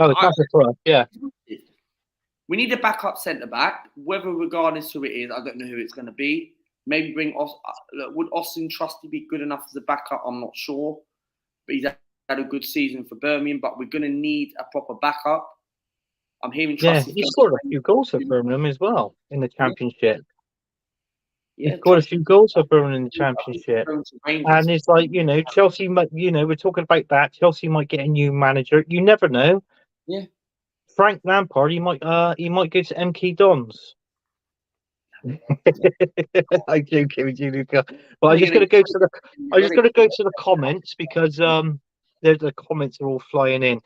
need a backup centre back, whether regardless who it is, I don't know who it's going to be. Maybe bring would Austin Trusty be good enough as a backup? I'm not sure, but he's had a good season for Birmingham. But we're going to need a proper backup. I'm hearing Trusty. He scored a few goals for Birmingham as well in the Championship. He scored a few goals for Birmingham in the Championship, and it's like Chelsea might. We're talking about that. Chelsea might get a new manager. You never know. Yeah. Frank Lampard, he might go to MK Dons. I'm joking with you, Luca. But I'm just going to go to the comments, because the comments are all flying in.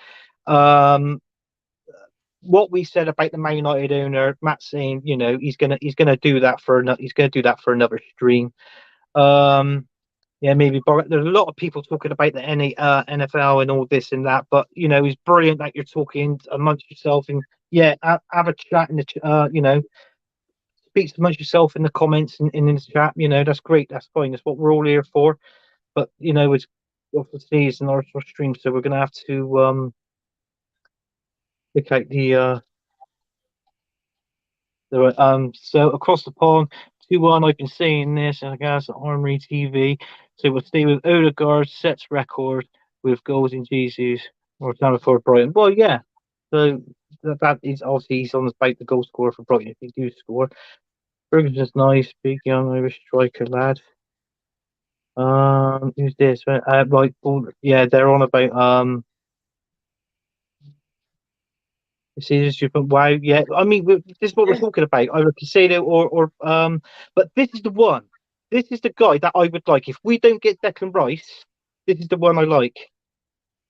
What we said about the Man United owner, Matt, saying he's gonna do that for another stream. Maybe. But there's a lot of people talking about the NFL and all this and that. But it's brilliant that you're talking amongst yourself, and have a chat in the speak amongst yourself in the comments and in the chat. That's great. That's fine. That's what we're all here for. But it's obviously it's an Arsenal stream, so we're gonna have to pick out the so across the pond, 2-1. I've been saying this, and I guess Armory TV. So we'll stay with Odegaard sets record with goals in Jesus or time for Brighton. Well, yeah. So that is obviously he's on about the goal scorer for Brighton if he do score. Ferguson's nice, big young Irish striker lad. Who's this? Right, they're on about You see this different wow, yeah. I mean, this is what we're talking about. Either Casado or. But this is the one. This is the guy that I would like. If we don't get Declan Rice, this is the one I like.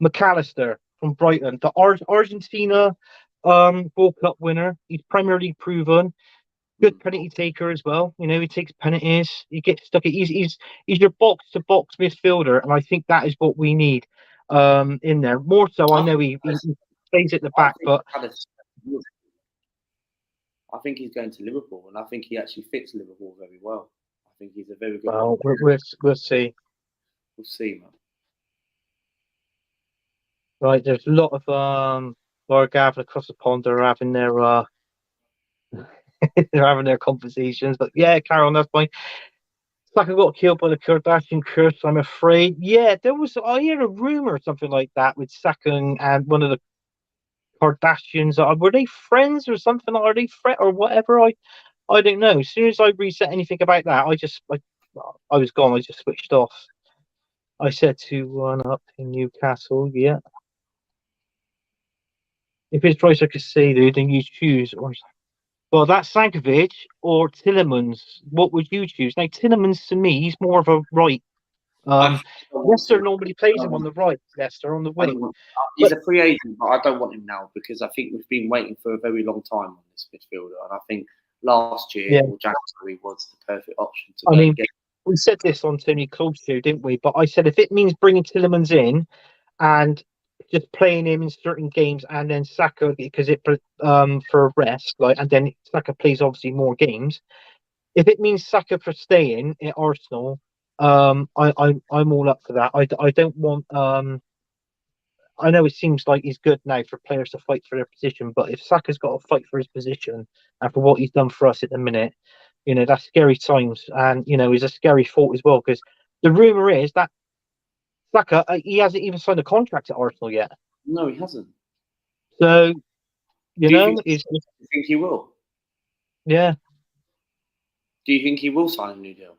McAllister from Brighton, the Argentina World Cup winner. He's primarily proven. Good penalty taker as well. You know, he takes penalties. He gets stuck. He's your box to box midfielder, and I think that is what we need in there. More so, I know he plays at the back, but I think he's going to Liverpool, and I think he actually fits Liverpool very well. I think he's a very good. Well, we'll see. We'll see, man. Right, there's a lot of Bargav across the pond are having their they're having their conversations. But yeah, Carol, that's fine. Saka got killed by the Kardashian curse, I'm afraid. Yeah, I heard a rumor or something like that with Saka and one of the Kardashians. Were they friends or something? Are they or whatever? I don't know. As soon as I reset anything about that, I was gone. I just switched off. I said to run up in Newcastle. Yeah. If it's price I could say, dude, then you choose. Well, that's Sankovic or Tillemans. What would you choose? Now, Tillemans to me, he's more of a right. Leicester normally plays him on the right. Leicester on the wing. He's a free agent, but I don't want him now because I think we've been waiting for a very long time on this midfielder, and I think last year or January was the perfect option to get. We said this on Tony Clove's show, didn't we? But I said if it means bringing Tillemans in and just playing him in certain games, and then Saka because it for a rest, and then Saka plays obviously more games. If it means Saka for staying at Arsenal, I'm all up for that. I don't want. I know it seems like he's good now for players to fight for their position, but if Saka's got to fight for his position and for what he's done for us at the minute, that's scary times, and it's a scary thought as well because the rumor is that Saka he hasn't even signed a contract at Arsenal yet. No, he hasn't. So do you think he will? Yeah. Do you think he will sign a new deal?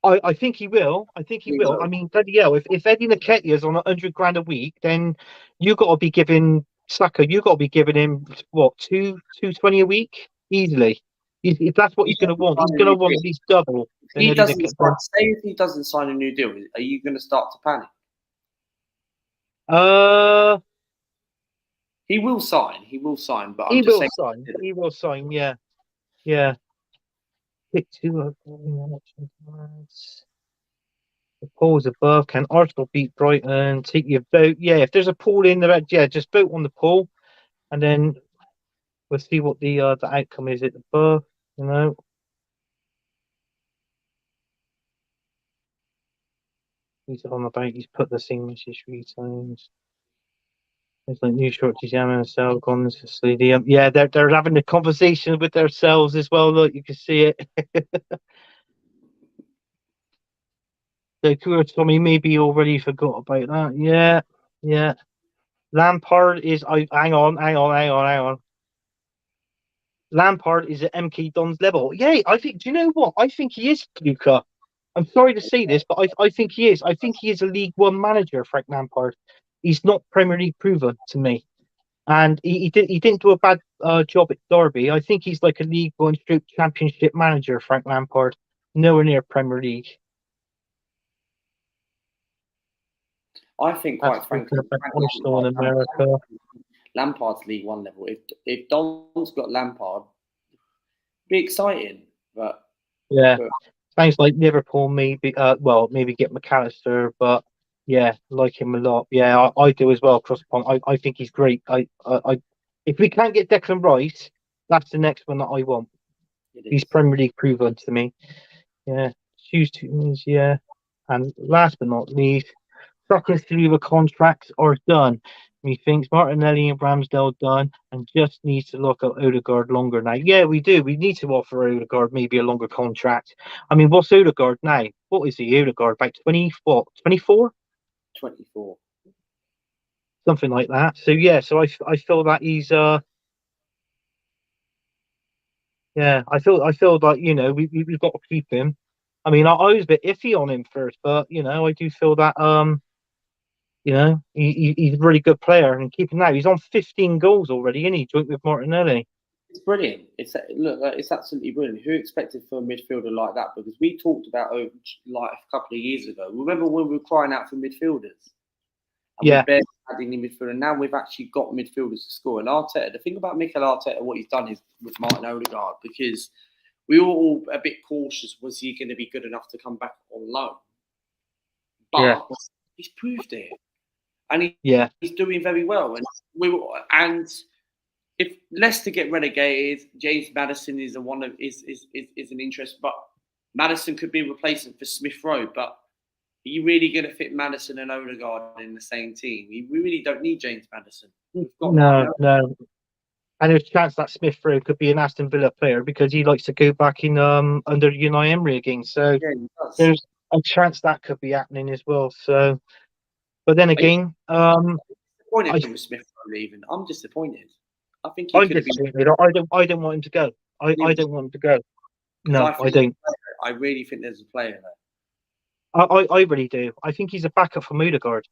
I think he will. I think he will. I mean, bloody hell, if Eddie Nketiah is on £100,000 a week, then you got to be giving Saka. You got to be giving him what 220 a week easily. If that's what he's going to want, he's going to want at least double. Say if he doesn't sign a new deal, are you going to start to panic? He will sign. He will sign. But he will sign. He will sign. Yeah, yeah. Pick two. The polls above. Can Arsenal beat Brighton? Take your vote. Yeah, if there's a poll in there, just vote on the poll, and then we'll see what the outcome is at above. He's on about. He's put the same message 3 times. It's like new shorties, Yaman and Sal gone to sleep. Yeah, they're having a conversation with themselves as well. Look, you can see it. So Tommy maybe already forgot about that. Yeah. Lampard is. Hang on. Lampard is at MK Don's level. Yeah, I think. Do you know what? I think he is, Luca. I'm sorry to say this, but I think he is. I think he is a League One manager, Frank Lampard. He's not Premier League proven to me, and he didn't do a bad job at Derby. I think he's like a League One Championship manager, Frank Lampard. Nowhere near Premier League. I think, quite frankly, in America. Lampard's League One level. If Don's got Lampard, be exciting. But sounds like Liverpool maybe. Maybe get McAllister, but yeah, like him a lot. Yeah, I do as well. Cross pond. I think he's great. If we can't get Declan Rice, that's the next one that I want. He's Premier League proven to me. Yeah, choose two. Yeah, and last but not least. Saka's Silva contracts are done. Methinks Martinelli and Ramsdale done and just needs to look at Odegaard longer now. Yeah, we do. We need to offer Odegaard maybe a longer contract. I mean, what's Odegaard now? What is he, Odegaard? About 24? 24. Something like that. So yeah, I feel that he's I feel like, we've got to keep him. I mean, I was a bit iffy on him first, but I do feel that You know, he's a really good player, and keeping that, he's on 15 goals already, isn't he? Joint with Martinelli. It's brilliant. It's absolutely brilliant. Who expected for a midfielder like that? Because we talked about like a couple of years ago. Remember when we were crying out for midfielders, and we barely had any midfielder. And now we've actually got midfielders to score. And Arteta, the thing about Mikel Arteta, what he's done is with Martin Odegaard, because we were all a bit cautious. Was he going to be good enough to come back on loan? But he's proved it, and he's doing very well. And if Leicester get relegated, James Maddison is an interest, but Maddison could be a replacement for Smith Rowe. But are you really going to fit Maddison and Odegaard in the same team? We really don't need James Maddison. No. And there's a chance that Smith Rowe could be an Aston Villa player because he likes to go back in under Unai Emery again. So there's a chance that could be happening as well. So, but then again, I'm disappointed with Smith Rowe leaving. I'm disappointed. I think I'm disappointed. I don't want him to go. I don't want him to go. No, I don't. I really think there's a player there. I really do. I think he's a backup from Odegaard.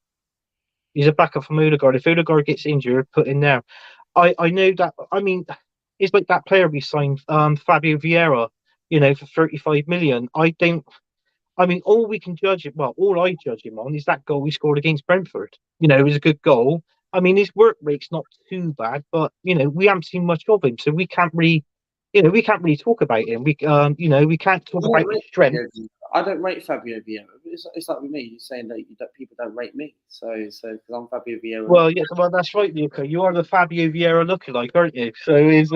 He's a backup from Odegaard. If Odegaard gets injured, put in there. I know that. I mean, it's like that player we signed, Fabio Vieira, for 35 million. I mean, all we can judge it. Well, all I judge him on is that goal he scored against Brentford. It was a good goal. I mean, his work rate's not too bad, but we haven't seen much of him, so we can't really talk about him. We can't talk about his strength. I don't rate Fabio Vieira. It's like with me, you're saying that people don't rate me. So because I'm Fabio Vieira. Well, yeah, well that's right, Luca. You are the Fabio Vieira lookalike, aren't you? So is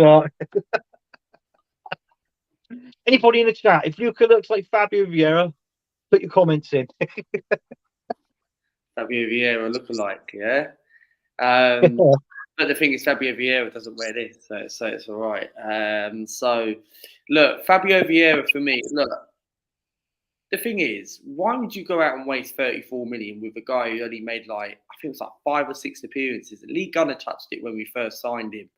anybody in the chat? If Luca looks like Fabio Vieira, put your comments in. Fabio Vieira lookalike, yeah. But the thing is, Fabio Vieira doesn't wear this, so it's all right. So look, Fabio Vieira for me. Look, the thing is, why would you go out and waste 34 million with a guy who only made I think it was 5 or 6 appearances? Lee Gunner touched it when we first signed him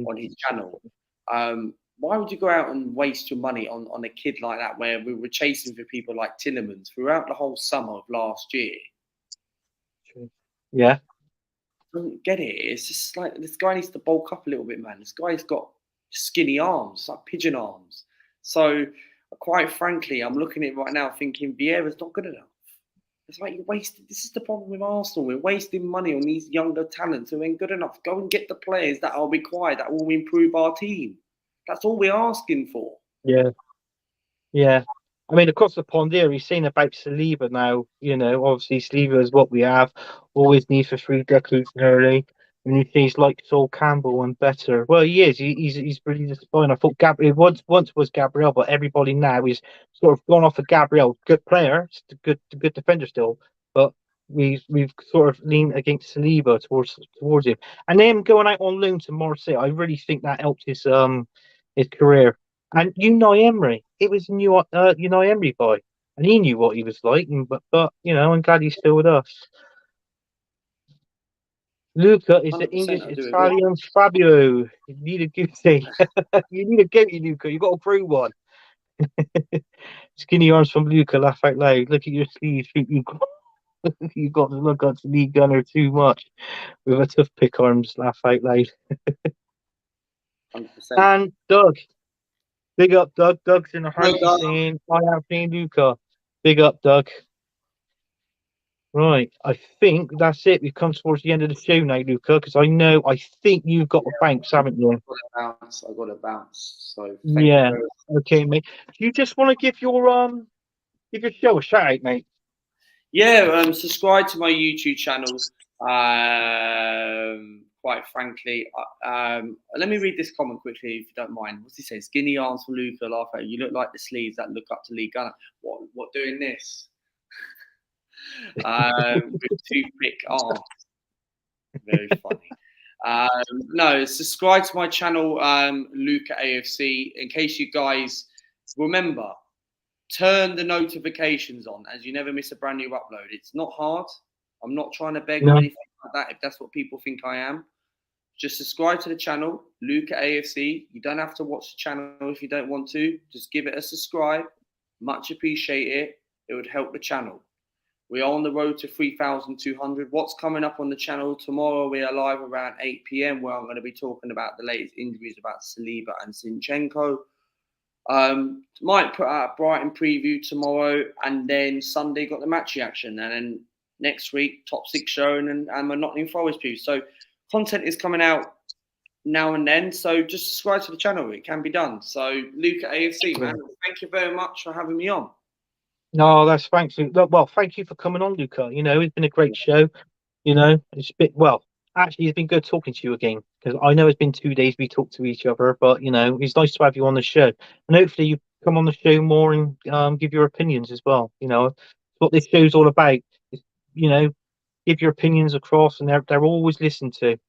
on his channel. Why would you go out and waste your money on a kid like that, where we were chasing for people like Tillemans throughout the whole summer of last year? Yeah. I don't get it. It's just like this guy needs to bulk up a little bit, man. This guy's got skinny arms, like pigeon arms. So, quite frankly, I'm looking at it right now thinking Vieira's not good enough. It's like you're wasting. This is the problem with Arsenal. We're wasting money on these younger talents who ain't good enough. Go and get the players that are required, that will improve our team. That's all we're asking for. Yeah. I mean, across the pond here, he's saying about Saliba now. Obviously Saliba is what we have. Always need for 3 decades early. And he thinks like Sol Campbell and better. Well, he is. He's really disappointing. I thought Gabriel once was Gabriel, but everybody now is sort of gone off of Gabriel. Good player, good defender still, but we've sort of leaned against Saliba towards him. And then going out on loan to Marseille, I really think that helped his career. And Unai Emery, it was Unai Emery boy, and he knew what he was like. But I'm glad he's still with us. Luca is the English Italian Fabio. You need a goatee. You need a goatee, Luca. You got to prove one. Skinny arms from Luca. Laugh out loud. Look at your sleeves. You got to look at Lee Gunner too much with a toothpick arms. Laugh out loud. 100%. And Doug. Big up, Doug. Doug's in the house saying, I am seeing Luca. Big up, Doug. Right. I think that's it. We've come towards the end of the show now, Luca, because I think you've got a bounce, haven't you? I've got a bounce. So yeah. Okay, mate. Do you just want to give your show a shout out, mate? Yeah, subscribe to my YouTube channel. Quite frankly, let me read this comment quickly, if you don't mind. What's he say? Skinny arms for Luca. Laugh at you. Look like the sleeves that look up to Lee Gunner. What doing this? With 2 big arms. Very funny. No, subscribe to my channel, Luca AFC. In case you guys remember, turn the notifications on, as you never miss a brand new upload. It's not hard. I'm not trying to beg or anything like that, if that's what people think I am. Just subscribe to the channel, Luca AFC. You don't have to watch the channel if you don't want to. Just give it a subscribe. Much appreciate it. It would help the channel. We are on the road to 3,200. What's coming up on the channel tomorrow? We are live around 8 p.m. where I'm going to be talking about the latest injuries about Saliba and Zinchenko. Might put out a Brighton preview tomorrow, and then Sunday got the match reaction, and then next week top 6 show and my Nottingham Forest preview. So content is coming out now and then. So just subscribe to the channel. It can be done. So Luke at AFC, man, thank you very much for having me on. No, that's thanks. Well, thank you for coming on, Luca. You know, it's been a great show. You know, it's a bit, well, actually, it's been good talking to you again, because I know it's been 2 days we talked to each other, but, you know, it's nice to have you on the show. And hopefully you come on the show more and give your opinions as well. You know, it's what this show's all about. Is, you know, give your opinions across, and they're always listened to.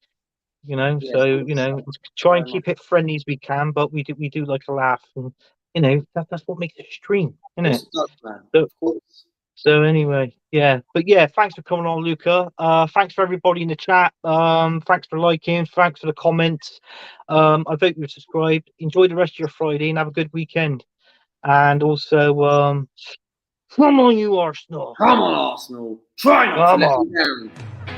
You know, Yeah, so, you know, try and keep it friendly as we can, but we do like to laugh, and, you know, that's what makes it stream, isn't it? Does, man. So, of course. So anyway, yeah, but yeah, thanks for coming on, Luca. Thanks for everybody in the chat. Thanks for liking. Thanks for the comments. I hope you're subscribed. Enjoy the rest of your Friday and have a good weekend. And also, come on, you Arsenal. Come on, Arsenal. Try not to let me down.